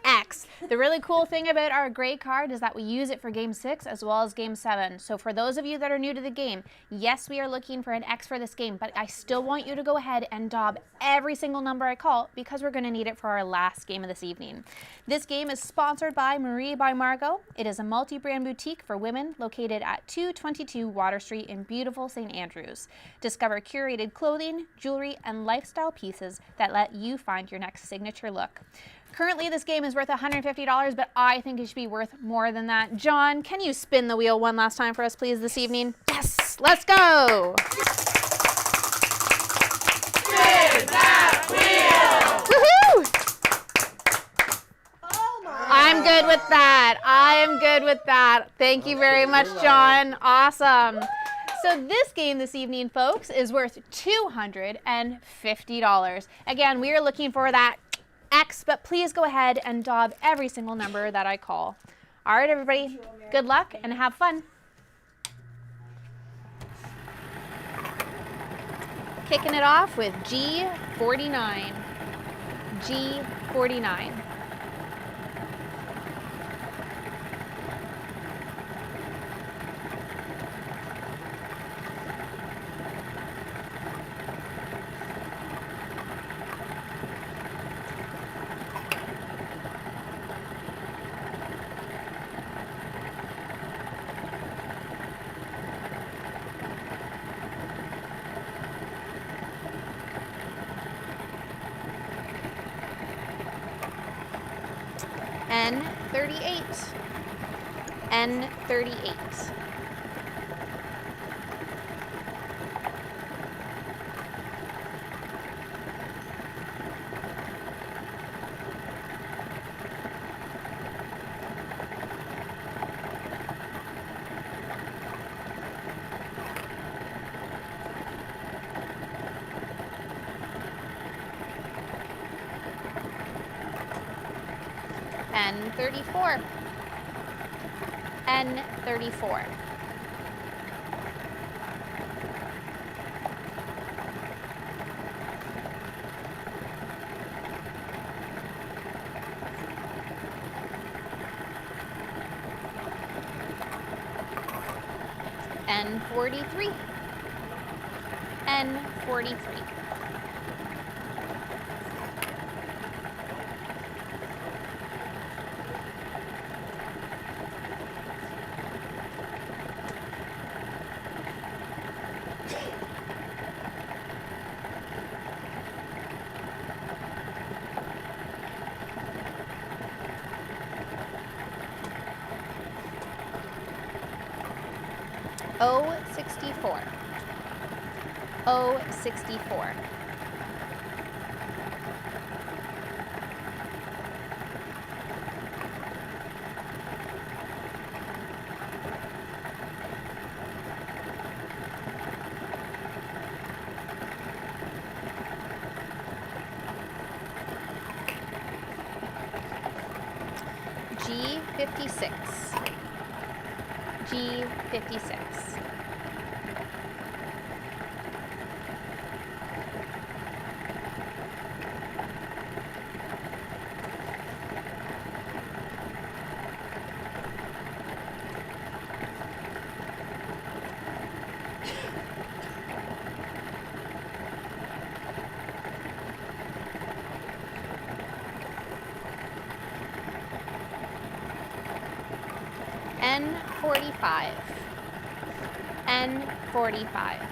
X. The really cool thing about our gray card is that we use it for Game 6 as well as Game 7. So for those of you that are new to the game, yes, we are looking for an X for this game, but I still want you to go ahead and daub every single number I call because we're going to need it for our last game of this evening. This game is sponsored by Marie by Margot. It is a multi-brand boutique for women located at 222 Water Street in beautiful St. Andrews. Discover curated clothing, jewelry, and lifestyle pieces that let you find your next signature look. Currently, this game is worth $150, but I think it should be worth more than that. John, can you spin the wheel one last time for us, please, this evening? Yes, let's go. Spin that wheel! Woohoo! I'm good with that. I'm good with that. Thank you very much, John. Awesome. So this game this evening, folks, is worth $250. Again, we are looking for that X, but please go ahead and daub every single number that I call. All right, everybody, good luck and have fun. Kicking it off with G49. G49. N38. N38. N34, N34. N43, N43. O64, O64. G56, G56. N45, N45.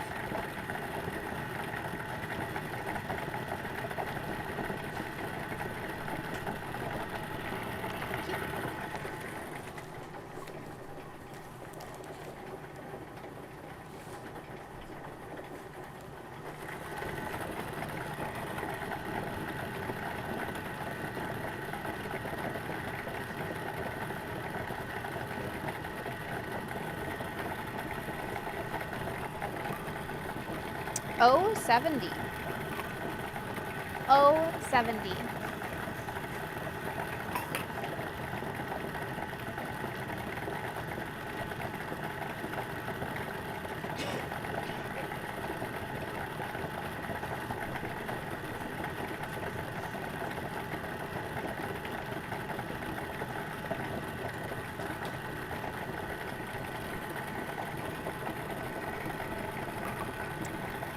O70, O70.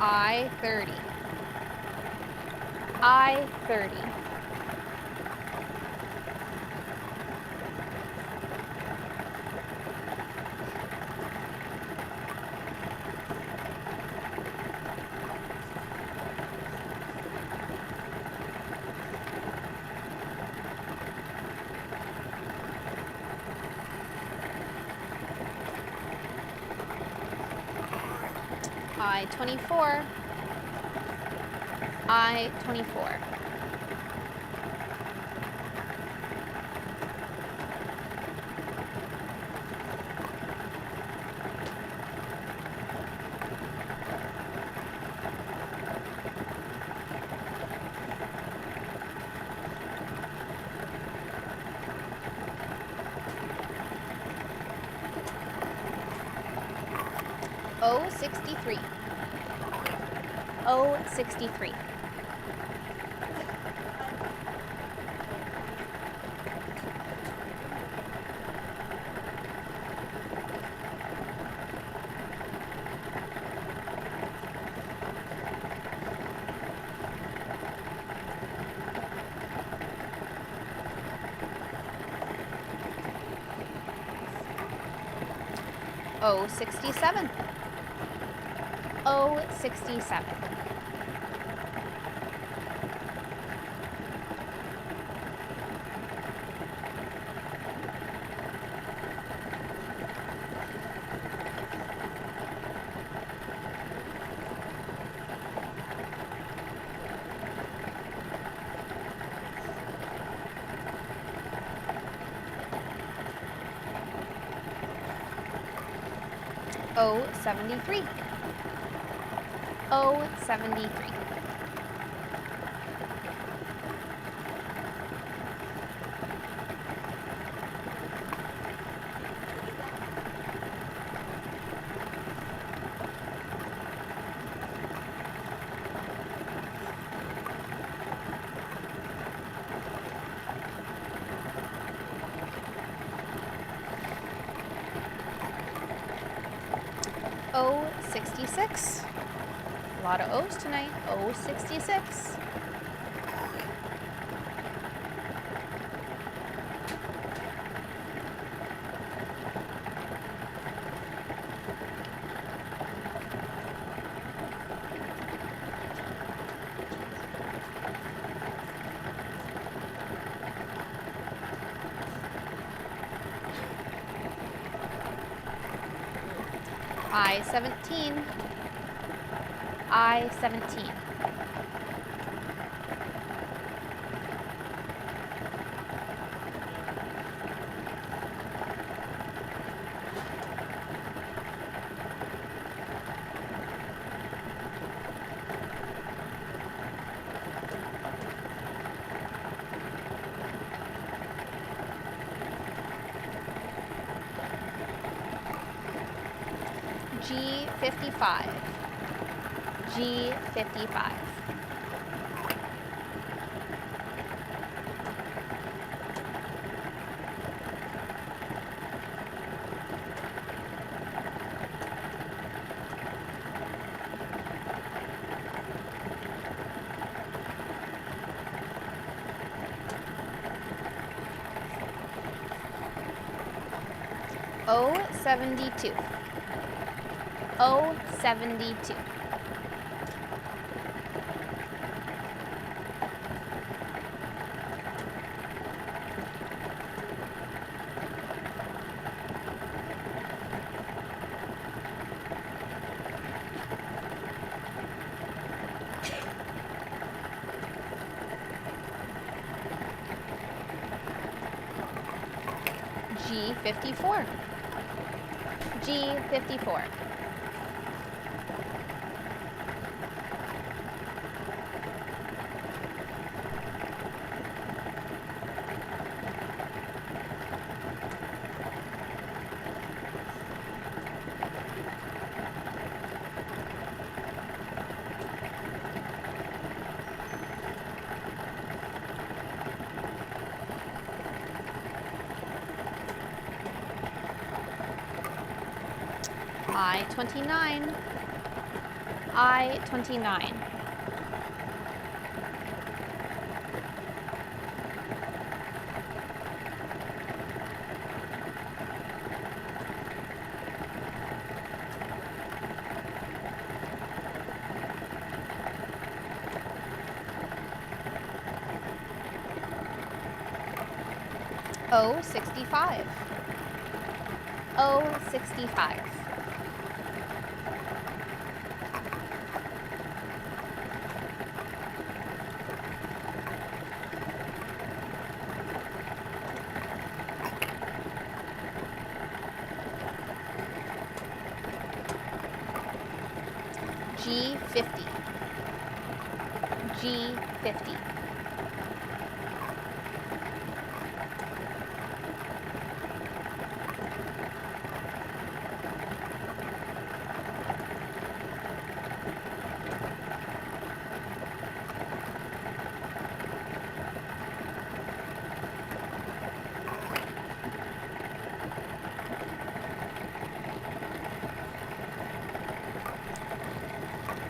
I30, I30. I24, I24. O63, O63. O67, O67. O73, O73. 066. A lot of O's tonight. 066. I-17. I-17. G55. G55. O72. O72. G54. G54. I-29. I-29. O65. O65. G50. G50.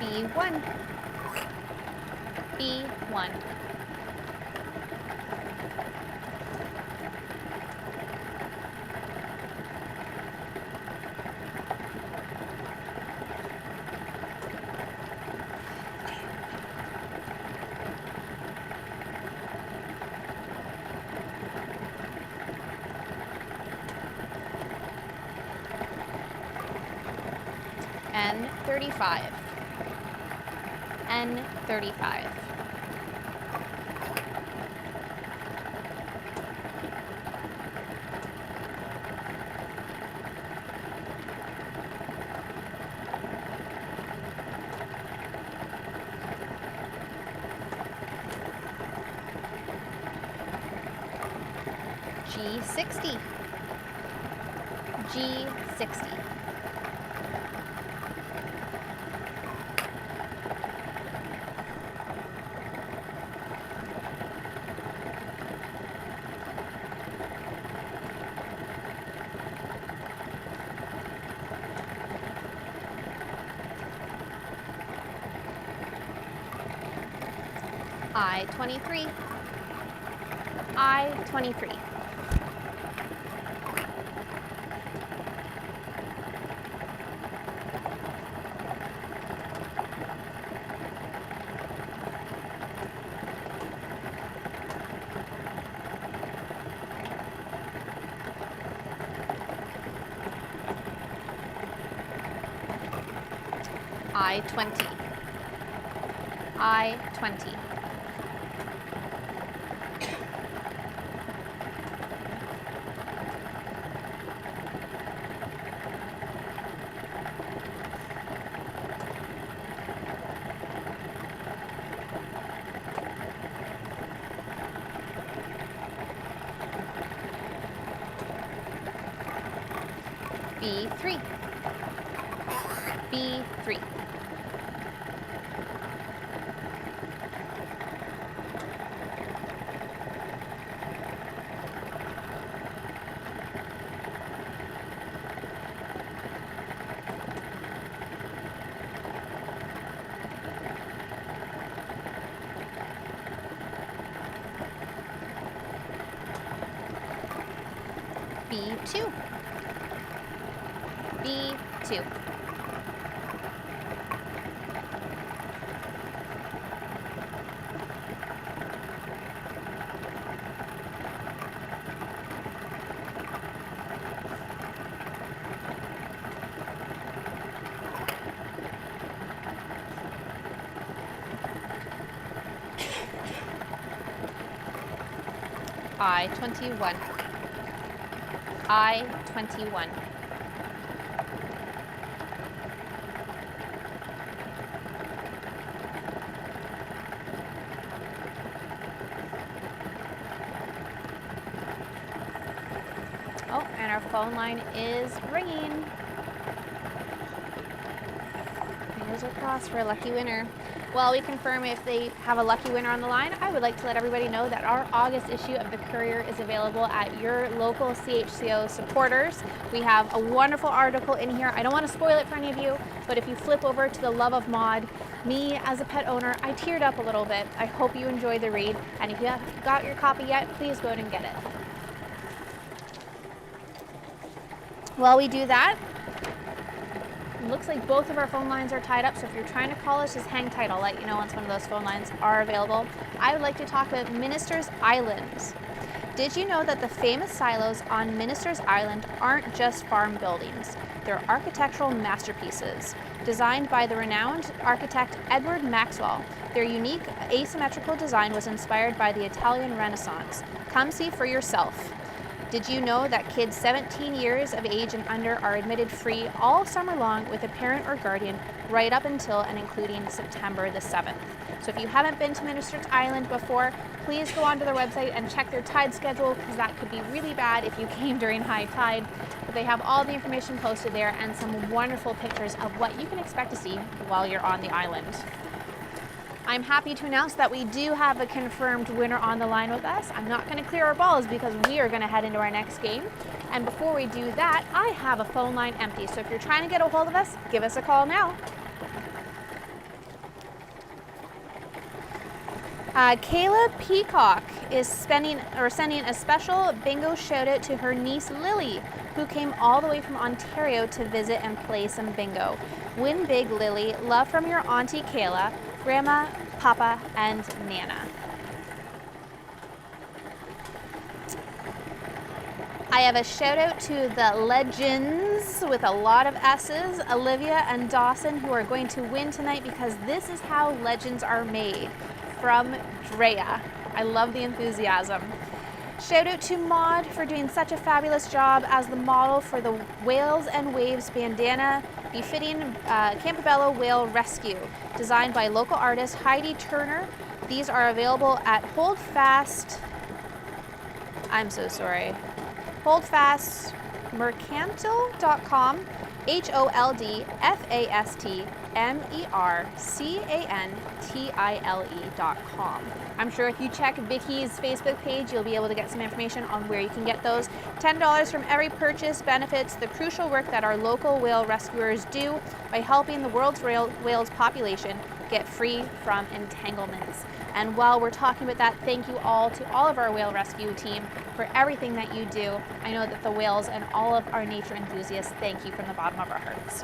B1. B1. N35. N35. G60. G60. I-23. I-23. I-20. I-20. B3. B3. B2. B2. I-21. I-21. Oh, and our phone line is ringing. Fingers are crossed for a lucky winner. While we confirm if they have a lucky winner on the line, I would like to let everybody know that our August issue of the Courier is available at your local CHCO supporters. We have a wonderful article in here. I don't want to spoil it for any of you, but if you flip over to the Love of Mod, me as a pet owner, I teared up a little bit. I hope you enjoyed the read, and if you haven't got your copy yet, please go ahead and get it. While we do that, it looks like both of our phone lines are tied up, so if you're trying to call us, just hang tight. I'll let you know once one of those phone lines are available. I would like to talk about Minister's Island. Did you know that the famous silos on Minister's Island aren't just farm buildings? They're architectural masterpieces. Designed by the renowned architect Edward Maxwell, their unique asymmetrical design was inspired by the Italian Renaissance. Come see for yourself. Did you know that kids 17 years of age and under are admitted free all summer long with a parent or guardian right up until and including September the 7th? So if you haven't been to Minister's Island before, please go onto their website and check their tide schedule, because that could be really bad if you came during high tide. But they have all the information posted there and some wonderful pictures of what you can expect to see while you're on the island. I'm happy to announce that we do have a confirmed winner on the line with us. I'm not going to clear our balls because we are going to head into our next game. And before we do that, I have a phone line empty. So if you're trying to get a hold of us, give us a call now. Kayla Peacock is sending a special bingo shout out to her niece Lily, who came all the way from Ontario to visit and play some bingo. Win big, Lily. Love from your auntie Kayla, Grandma, Papa, and Nana. I have a shout out to the legends with a lot of S's, Olivia and Dawson, who are going to win tonight because this is how legends are made. From Drea. I love the enthusiasm. Shout out to Maud for doing such a fabulous job as the model for the Whales and Waves bandana befitting Campobello Whale Rescue, designed by local artist Heidi Turner. These are available at holdfastmercantile.com, holdfastmercantile.com. I'm sure if you check Vicky's Facebook page, you'll be able to get some information on where you can get those. $10 from every purchase benefits the crucial work that our local whale rescuers do by helping the world's whales population get free from entanglements. And while we're talking about that, thank you all to all of our whale rescue team for everything that you do. I know that the whales and all of our nature enthusiasts thank you from the bottom of our hearts.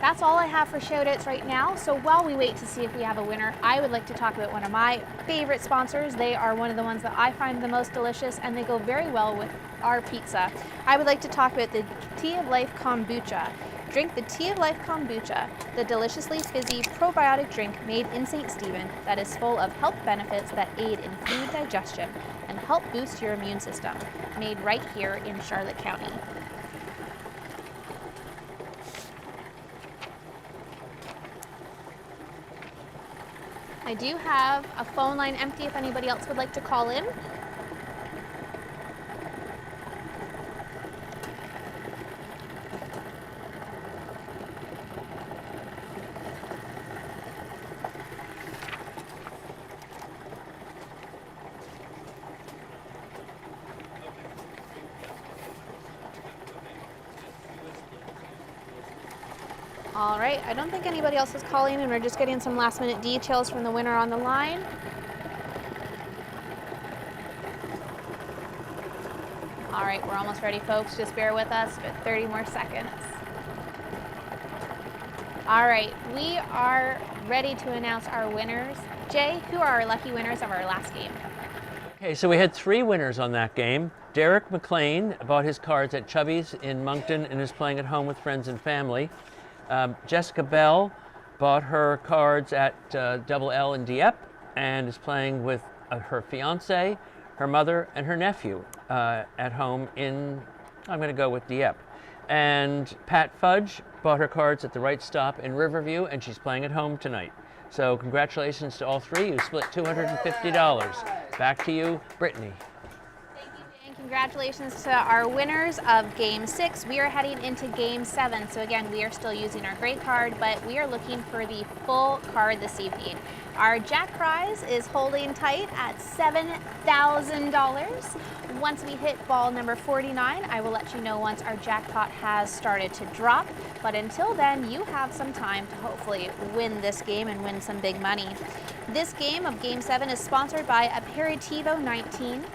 That's all I have for shout-outs right now. So while we wait to see if we have a winner, I would like to talk about one of my favorite sponsors. They are one of the ones that I find the most delicious, and they go very well with our pizza. I would like to talk about the Tea of Life Kombucha. Drink the Tea of Life Kombucha, the deliciously fizzy probiotic drink made in St. Stephen that is full of health benefits that aid in food digestion and help boost your immune system. Made right here in Charlotte County. I do have a phone line empty if anybody else would like to call in. All right, I don't think anybody else is calling, and we're just getting some last minute details from the winner on the line. All right, we're almost ready, folks. Just bear with us, but 30 more seconds. All right, we are ready to announce our winners. Jay, who are our lucky winners of our last game? Okay, so we had 3 winners on that game. Derek McLean bought his cards at Chubby's in Moncton and is playing at home with friends and family. Jessica Bell bought her cards at Double L in Dieppe and is playing with her fiance, her mother, and her nephew at home in, I'm going to go with Dieppe. And Pat Fudge bought her cards at the Right Stop in Riverview, and she's playing at home tonight. So congratulations to all 3. You split $250. Back to you, Brittany. Congratulations to our winners of Game 6. We are heading into Game 7. So again, we are still using our great card, but we are looking for the full card this evening. Our jack prize is holding tight at $7,000. Once we hit ball number 49, I will let you know once our jackpot has started to drop. But until then, you have some time to hopefully win this game and win some big money. This game of Game 7 is sponsored by Aperitivo 19.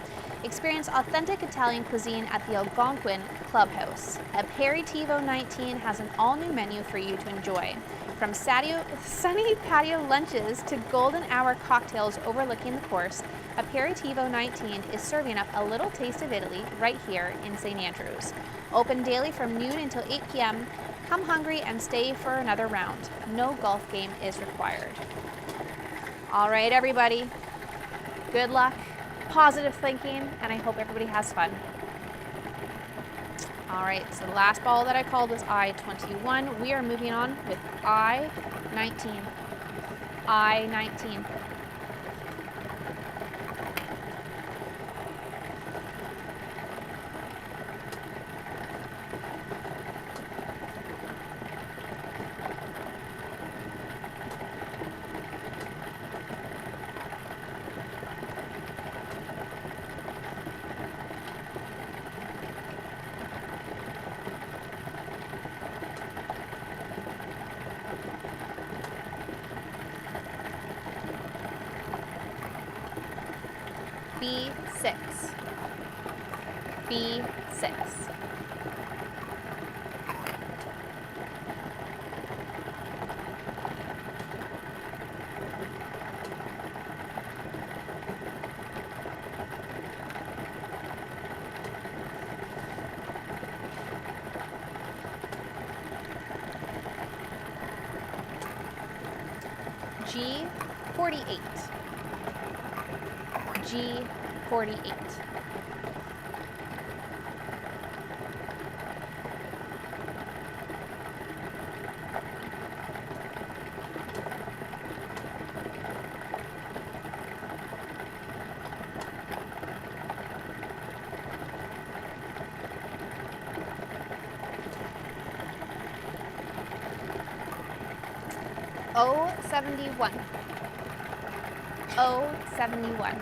Experience authentic Italian cuisine at the Algonquin Clubhouse. Aperitivo 19 has an all-new menu for you to enjoy. From sunny patio lunches to golden hour cocktails overlooking the course, Aperitivo 19 is serving up a little taste of Italy right here in St. Andrews. Open daily from noon until 8 p.m. Come hungry and stay for another round. No golf game is required. All right, everybody. Good luck. Positive thinking, and I hope everybody has fun. All right, so the last ball that I called was I-21. We are moving on with I-19. I-19. B6. B6. G48. G48. O71. O71.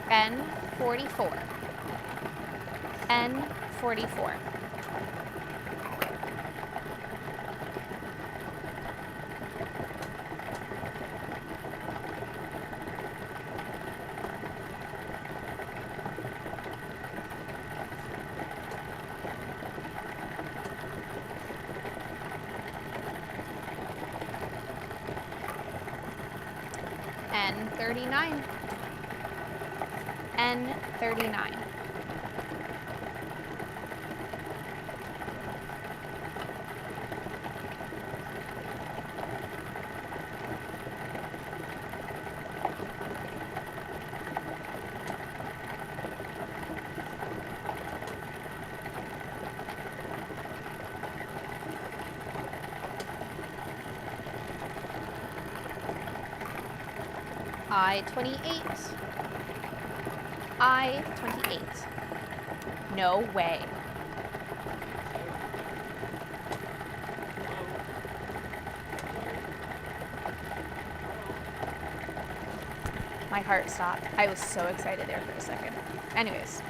N44. N44. N39. N39. I-28. I-28. No way. My heart stopped. I was so excited there for a second. Anyways.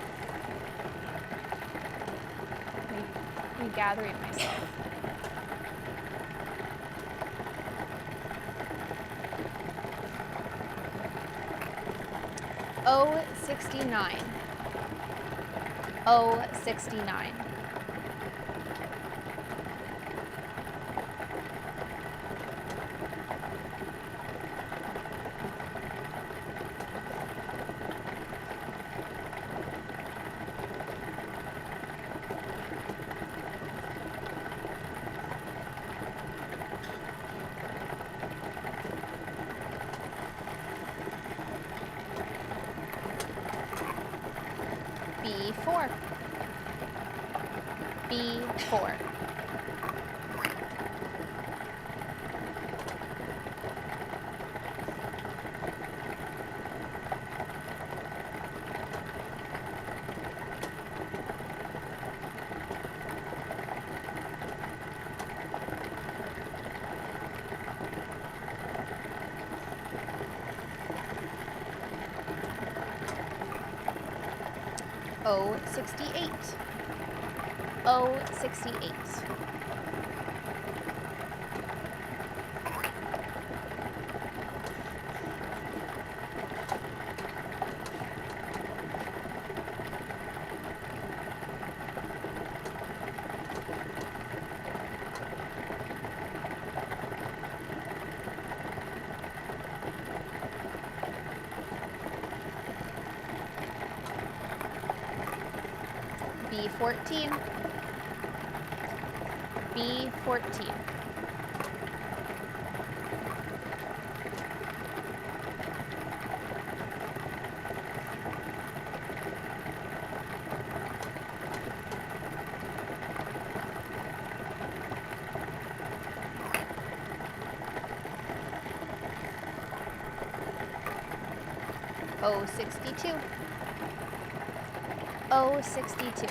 Regathering myself. O69. O69. B4. B4. O68. O68. B14. B14. O62. O62.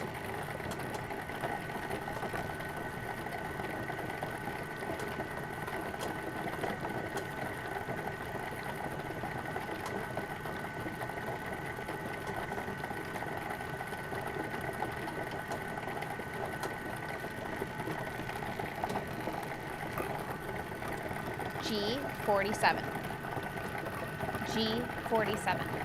G47. G47.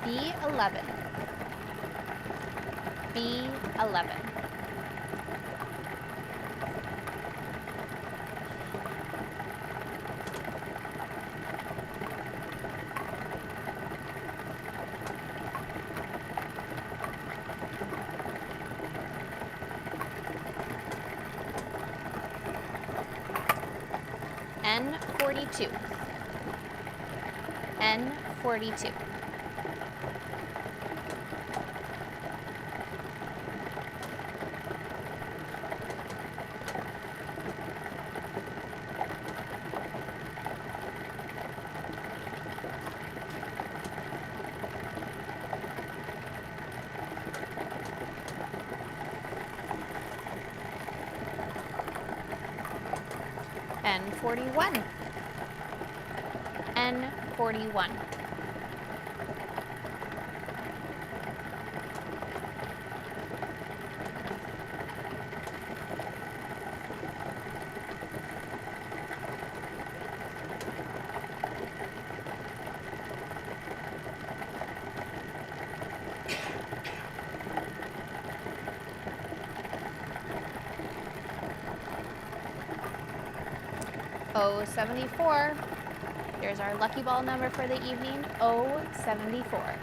B11. B11. N42. N42. N41. N41. O74. There's our lucky ball number for the evening, O74.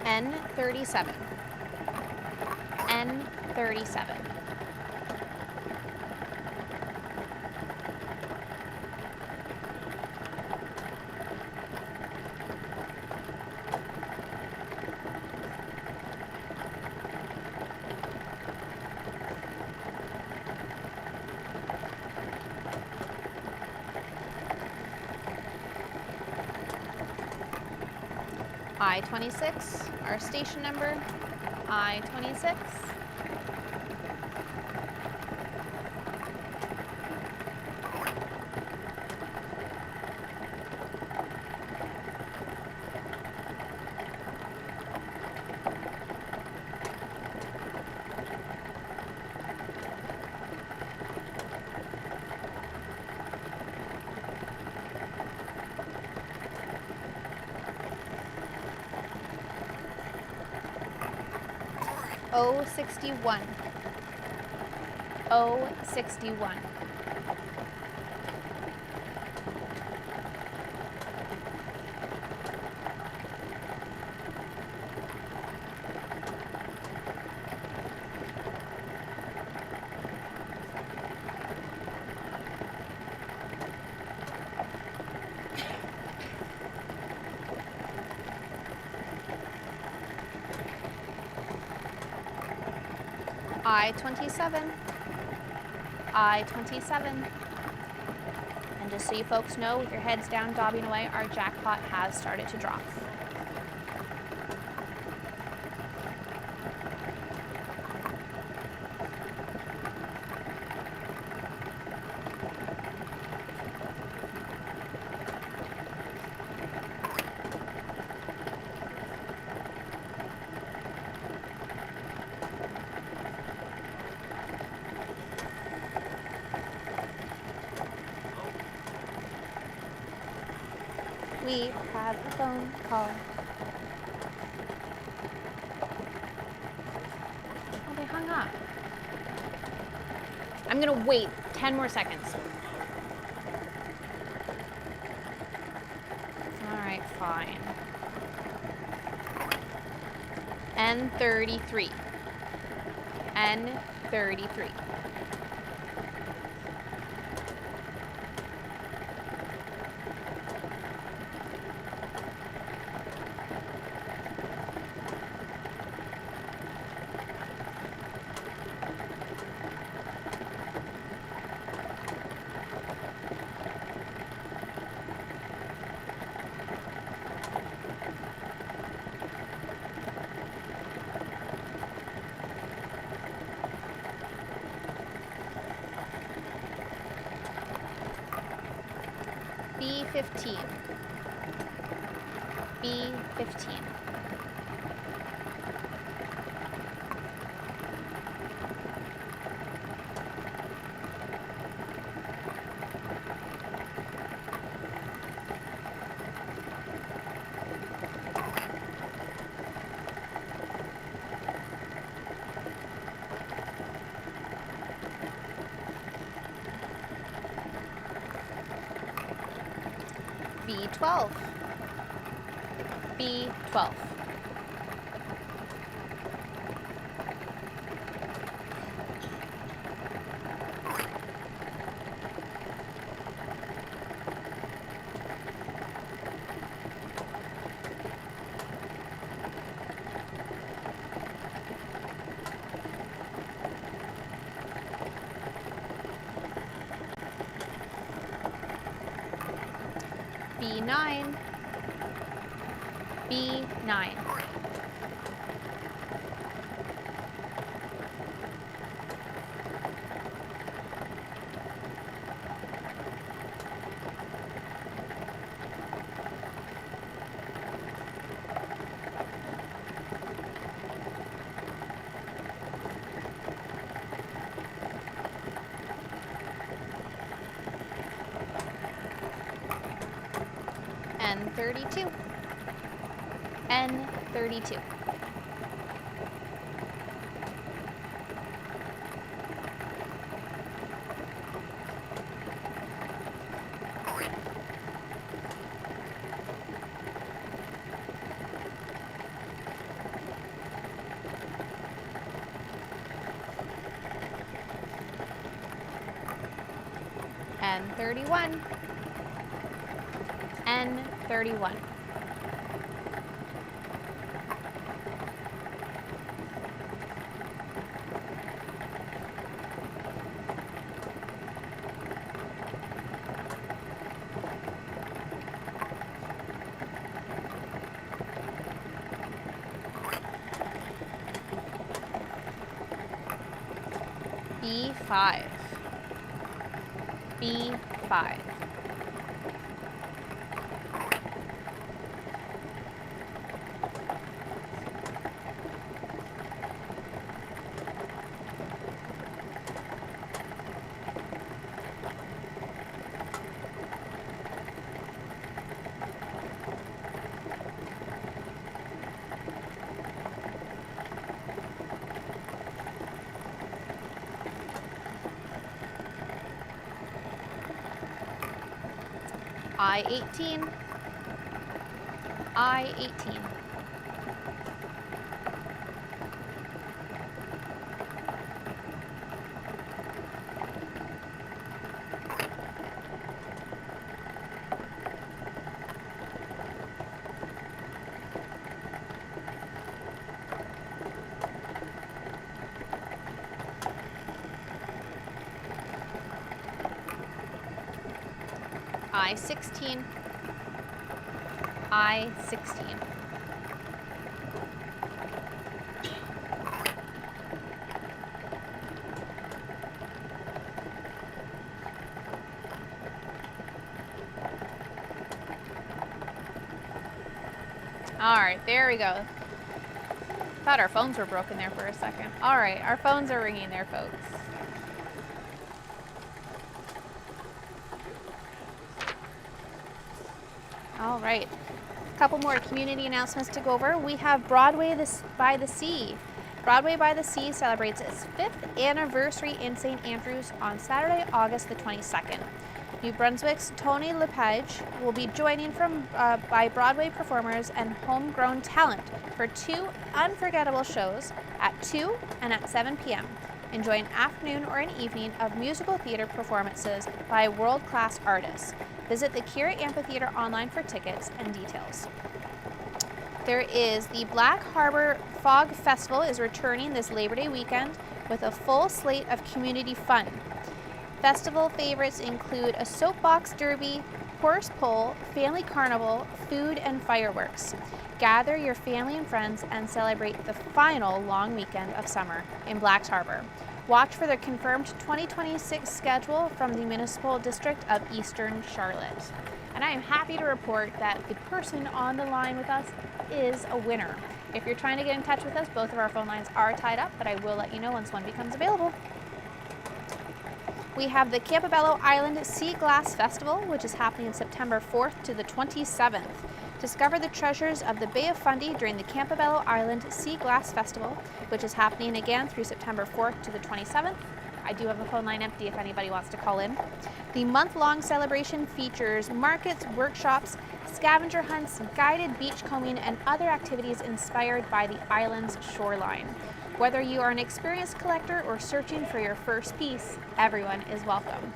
N37. N37. I-26, our station number, I-26. O61. O61. I-27, I-27. And just so you folks know, with your heads down, bobbing away, our jackpot has started to drop. We have a phone call. Oh, they hung up. I'm gonna wait 10 more seconds. All right, fine. N33. N33. B15. B15. B12. B12. B9, B9. N32, N32. N31, N31. B5, B5. I-18, I-18. I-16, I-16. All right, there we go. Thought our phones were broken there for a second. All right, our phones are ringing there, folks. All right, a couple more community announcements to go over. We have Broadway by the Sea. Broadway by the Sea celebrates its 5th anniversary in St. Andrews on Saturday, August the 22nd. New Brunswick's Tony Lepage will be joining by Broadway performers and homegrown talent for 2 unforgettable shows at 2 and at 7 p.m. Enjoy an afternoon or an evening of musical theater performances by world-class artists. Visit the Kira Amphitheater online for tickets and details. There is the Black Harbor Fog Festival is returning this Labor Day weekend with a full slate of community fun. Festival favorites include a soapbox derby, horse pull, family carnival, food, and fireworks. Gather your family and friends and celebrate the final long weekend of summer in Black Harbor. Watch for the confirmed 2026 schedule from the Municipal District of Eastern Charlotte. And I am happy to report that the person on the line with us is a winner. If you're trying to get in touch with us, both of our phone lines are tied up, but I will let you know once one becomes available. We have the Campobello Island Sea Glass Festival, which is happening September 4th to the 27th. Discover the treasures of the Bay of Fundy during the Campobello Island Sea Glass Festival, which is happening again through September 4th to the 27th. I do have the phone line empty if anybody wants to call in. The month-long celebration features markets, workshops, scavenger hunts, guided beach combing, and other activities inspired by the island's shoreline. Whether you are an experienced collector or searching for your first piece, everyone is welcome.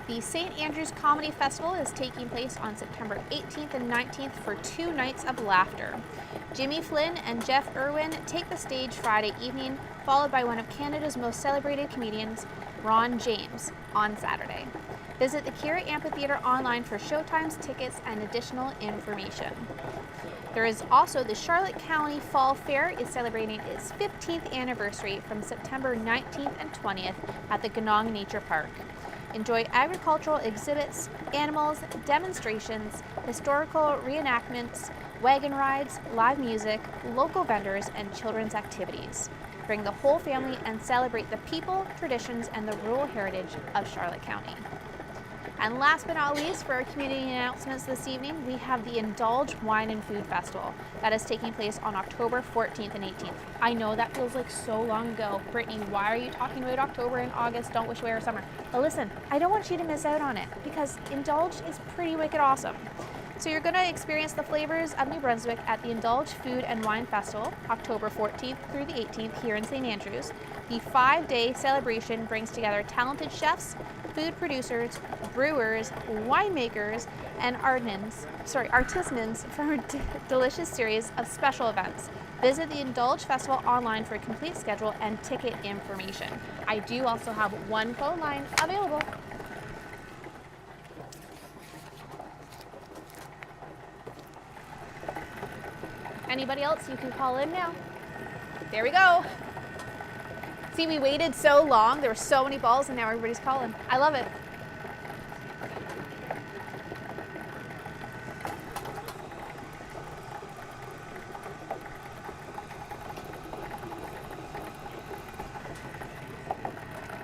The St. Andrews Comedy Festival is taking place on September 18th and 19th for 2 nights of laughter. Jimmy Flynn and Jeff Irwin take the stage Friday evening, followed by one of Canada's most celebrated comedians, Ron James, on Saturday. Visit the Kira Amphitheater online for showtimes, tickets, and additional information. There is also the Charlotte County Fall Fair is celebrating its 15th anniversary from September 19th and 20th at the Ganong Nature Park. Enjoy agricultural exhibits, animals, demonstrations, historical reenactments, wagon rides, live music, local vendors, and children's activities. Bring the whole family and celebrate the people, traditions, and the rural heritage of Charlotte County. And last but not least, for our community announcements this evening, we have the Indulge Wine and Food Festival that is taking place on October 14th and 18th. I know that feels like so long ago. Brittany, why are you talking about October and August? Don't wish away our summer. But listen, I don't want you to miss out on it because Indulge is pretty wicked awesome. So you're going to experience the flavors of New Brunswick at the Indulge Food and Wine Festival, October 14th through the 18th here in St. Andrews. The 5-day celebration brings together talented chefs, food producers, brewers, winemakers, and artisans for a delicious series of special events. Visit the Indulge Festival online for a complete schedule and ticket information. I do also have one phone line available. Anybody else, you can call in now. There we go. See, we waited so long. There were so many balls, and now everybody's calling. I love it.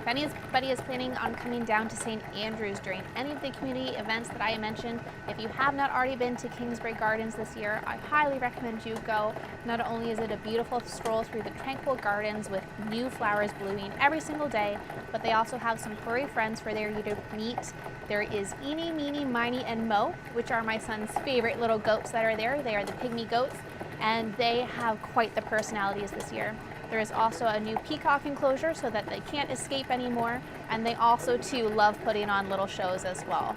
If anybody is planning on coming down to St. Andrews during any of the community events that I mentioned, if you have not already been to Kingsbury Gardens this year, I highly recommend you go. Not only is it a beautiful stroll through the tranquil gardens with new flowers blooming every single day, but they also have some furry friends for you to meet. There is Eenie, Meenie, Miney, and Mo, which are my son's favorite little goats that are there. They are the pygmy goats, and they have quite the personalities this year. There is also a new peacock enclosure so that they can't escape anymore, and they also too love putting on little shows as well.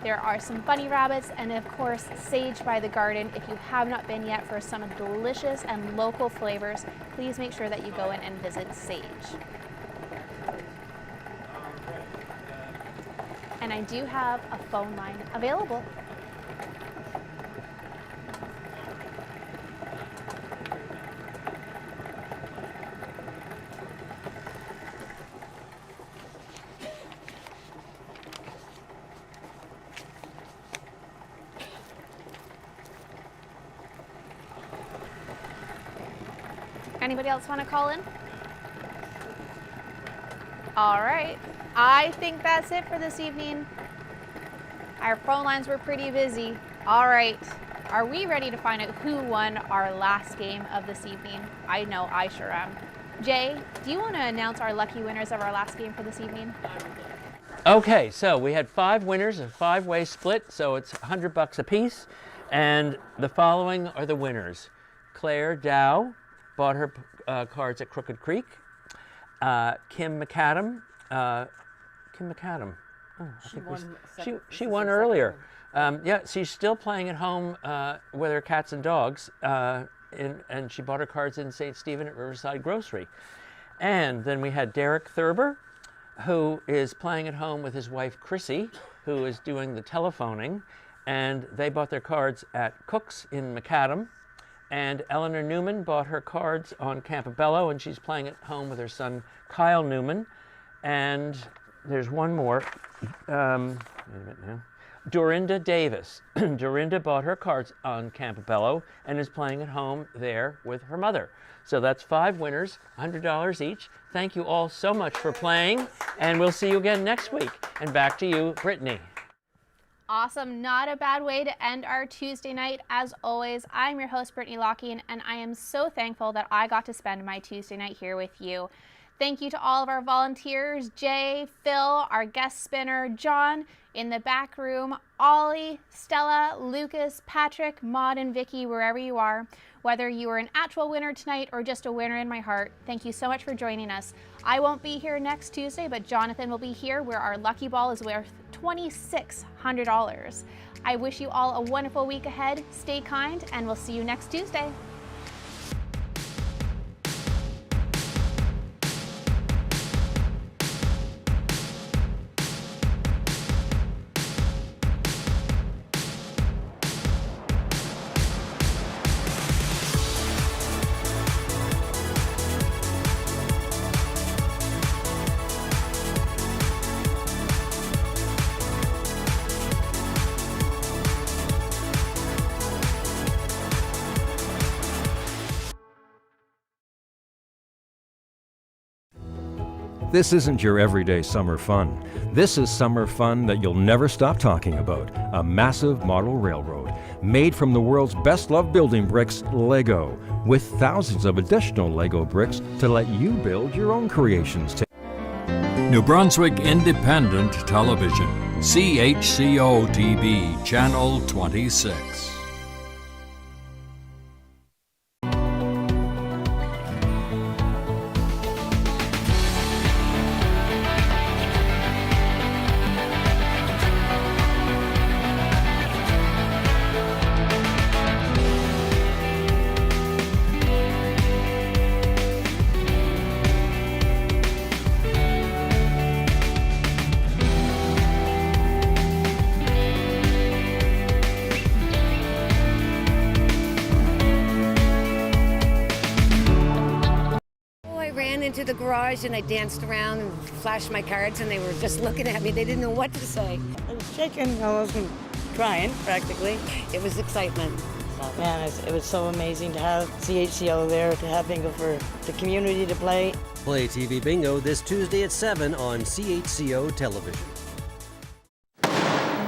There are some bunny rabbits and of course Sage by the Garden. If you have not been yet for some delicious and local flavors, please make sure that you go in and visit Sage. And I do have a phone line available. Anybody else want to call in? All right, I think that's it for this evening. Our phone lines were pretty busy. All right, are we ready to find out who won our last game of this evening? I know I sure am. Jay, do you want to announce our lucky winners of our last game for this evening? Okay, so we had 5 winners, a 5-way split, so it's $100 a piece. And the following are the winners. Claire Dow bought her cards at Crooked Creek. Kim McAdam. Oh, I think she won earlier. Yeah, she's still playing at home with her cats and dogs, and she bought her cards in St. Stephen at Riverside Grocery. And then we had Derek Thurber, who is playing at home with his wife Chrissy, who is doing the telephoning, and they bought their cards at Cook's in McAdam. And Eleanor Newman bought her cards on Campobello, and she's playing at home with her son Kyle Newman. And there's one more. Wait a minute now. Dorinda Davis. Dorinda bought her cards on Campobello and is playing at home there with her mother. So that's 5 winners, $100 each. Thank you all so much for playing, and we'll see you again next week. And back to you, Brittany. Awesome. Not a bad way to end our Tuesday night. As always, I'm your host, Brittany Lockeen, and I am so thankful that I got to spend my Tuesday night here with you. Thank you to all of our volunteers, Jay, Phil, our guest spinner, John, in the back room, Ollie, Stella, Lucas, Patrick, Maud, and Vicky, wherever you are. Whether you are an actual winner tonight or just a winner in my heart, thank you so much for joining us. I won't be here next Tuesday, but Jonathan will be here where our lucky ball is worth $2,600. I wish you all a wonderful week ahead. Stay kind, and we'll see you next Tuesday. This isn't your everyday summer fun. This is summer fun that you'll never stop talking about. A massive model railroad made from the world's best-loved building bricks, Lego, with thousands of additional Lego bricks to let you build your own creations. New Brunswick Independent Television, CHCO-TV, Channel 26. Into the garage and I danced around and flashed my cards and they were just looking at me. They didn't know what to say. I was shaking. I wasn't crying practically. It was excitement. Man, it was so amazing to have CHCO there, to have bingo for the community to play. Play TV Bingo this Tuesday at 7 on CHCO Television.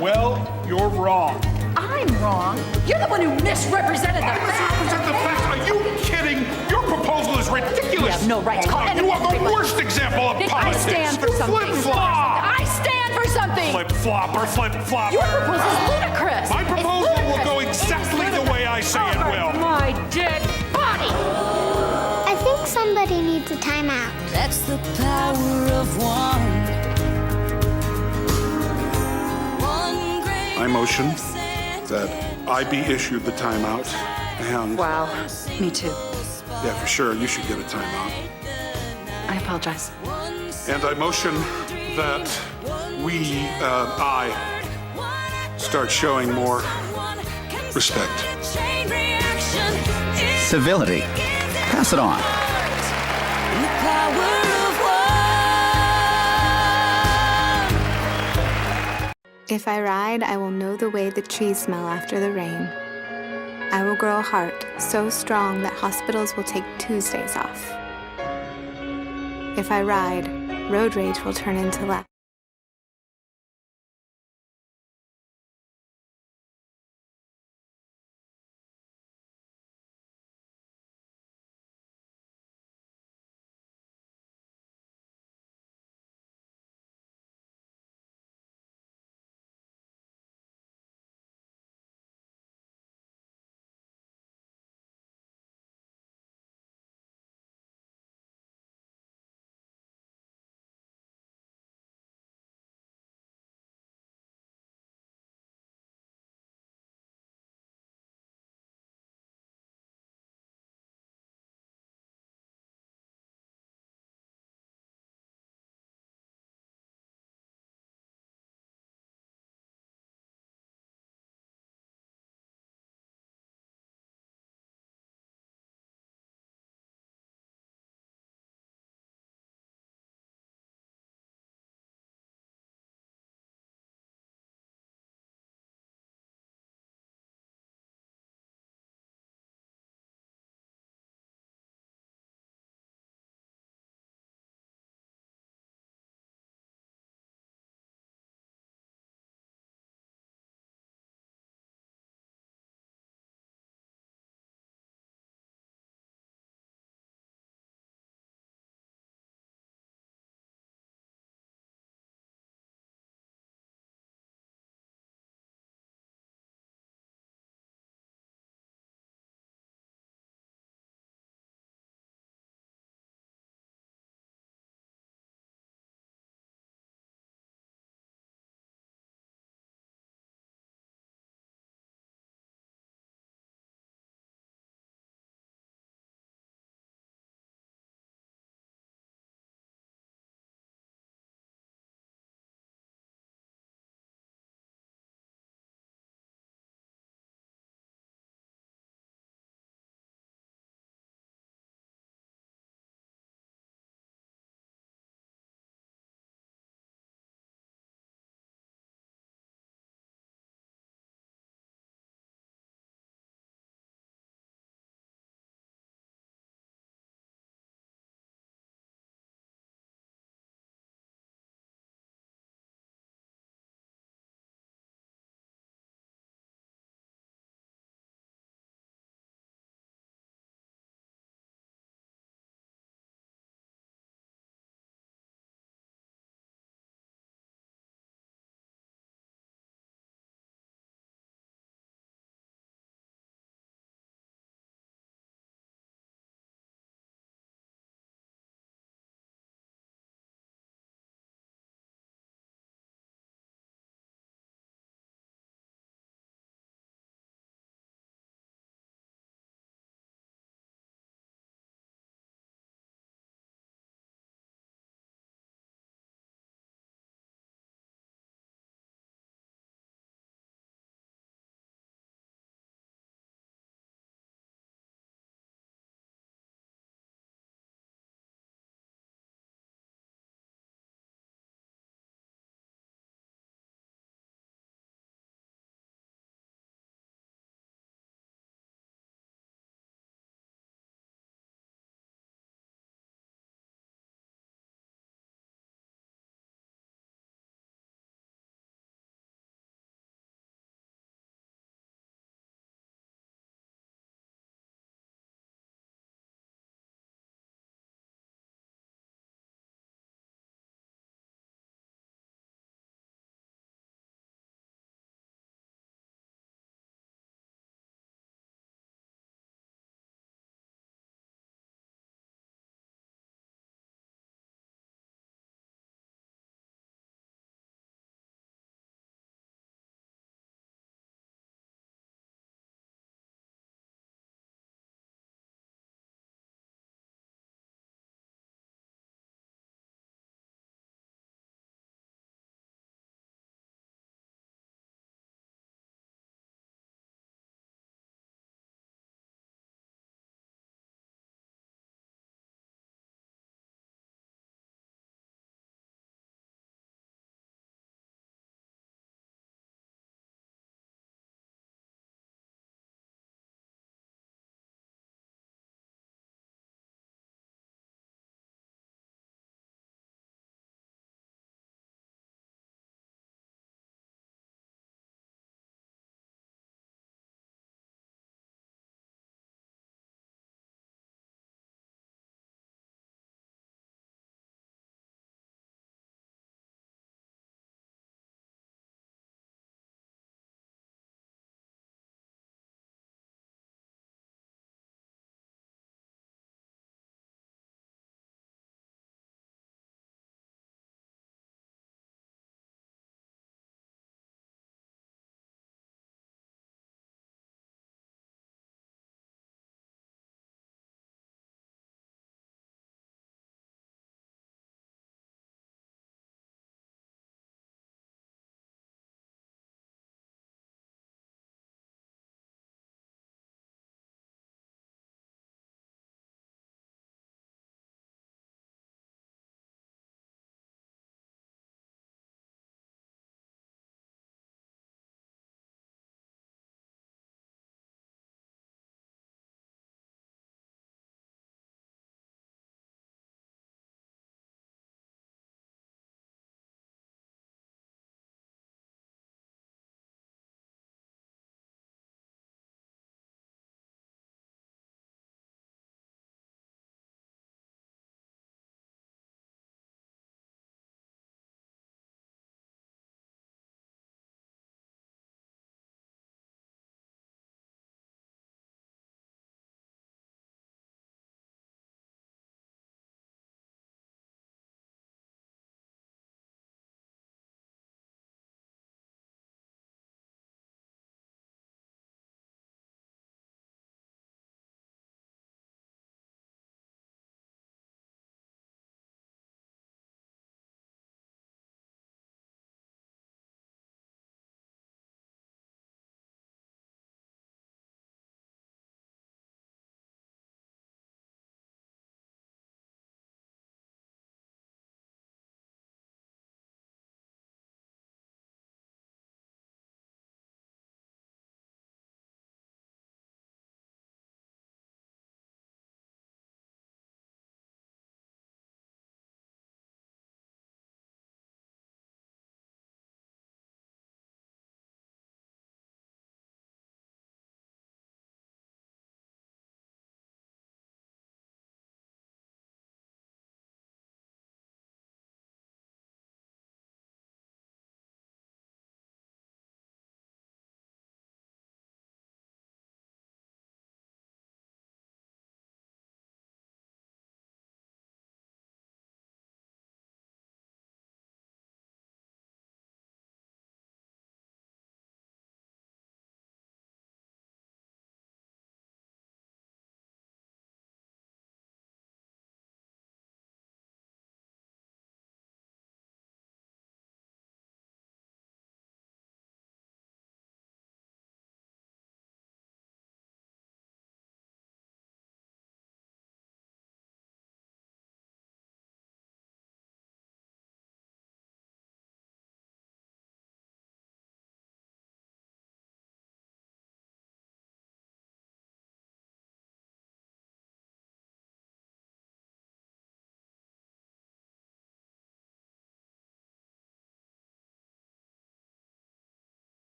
Well, you're wrong. I'm wrong. You're the one who misrepresented the facts. Misrepresent the facts? Are you kidding? Your proposal is ridiculous. You have no right to call anyone. You are the worst example of politics. I stand for something. Flip-flop. I stand for something. Flip-flopper, flip-flopper. Your proposal is ludicrous. My proposal will go exactly the way I say it will. My dead body. I think somebody needs a timeout. That's the power of one. I motion that I be issued the timeout and... Wow, me too. Yeah, for sure, you should get a timeout. I apologize. And I motion that I start showing more respect. Civility. Pass it on. If I ride, I will know the way the trees smell after the rain. I will grow a heart so strong that hospitals will take Tuesdays off. If I ride, road rage will turn into laughter.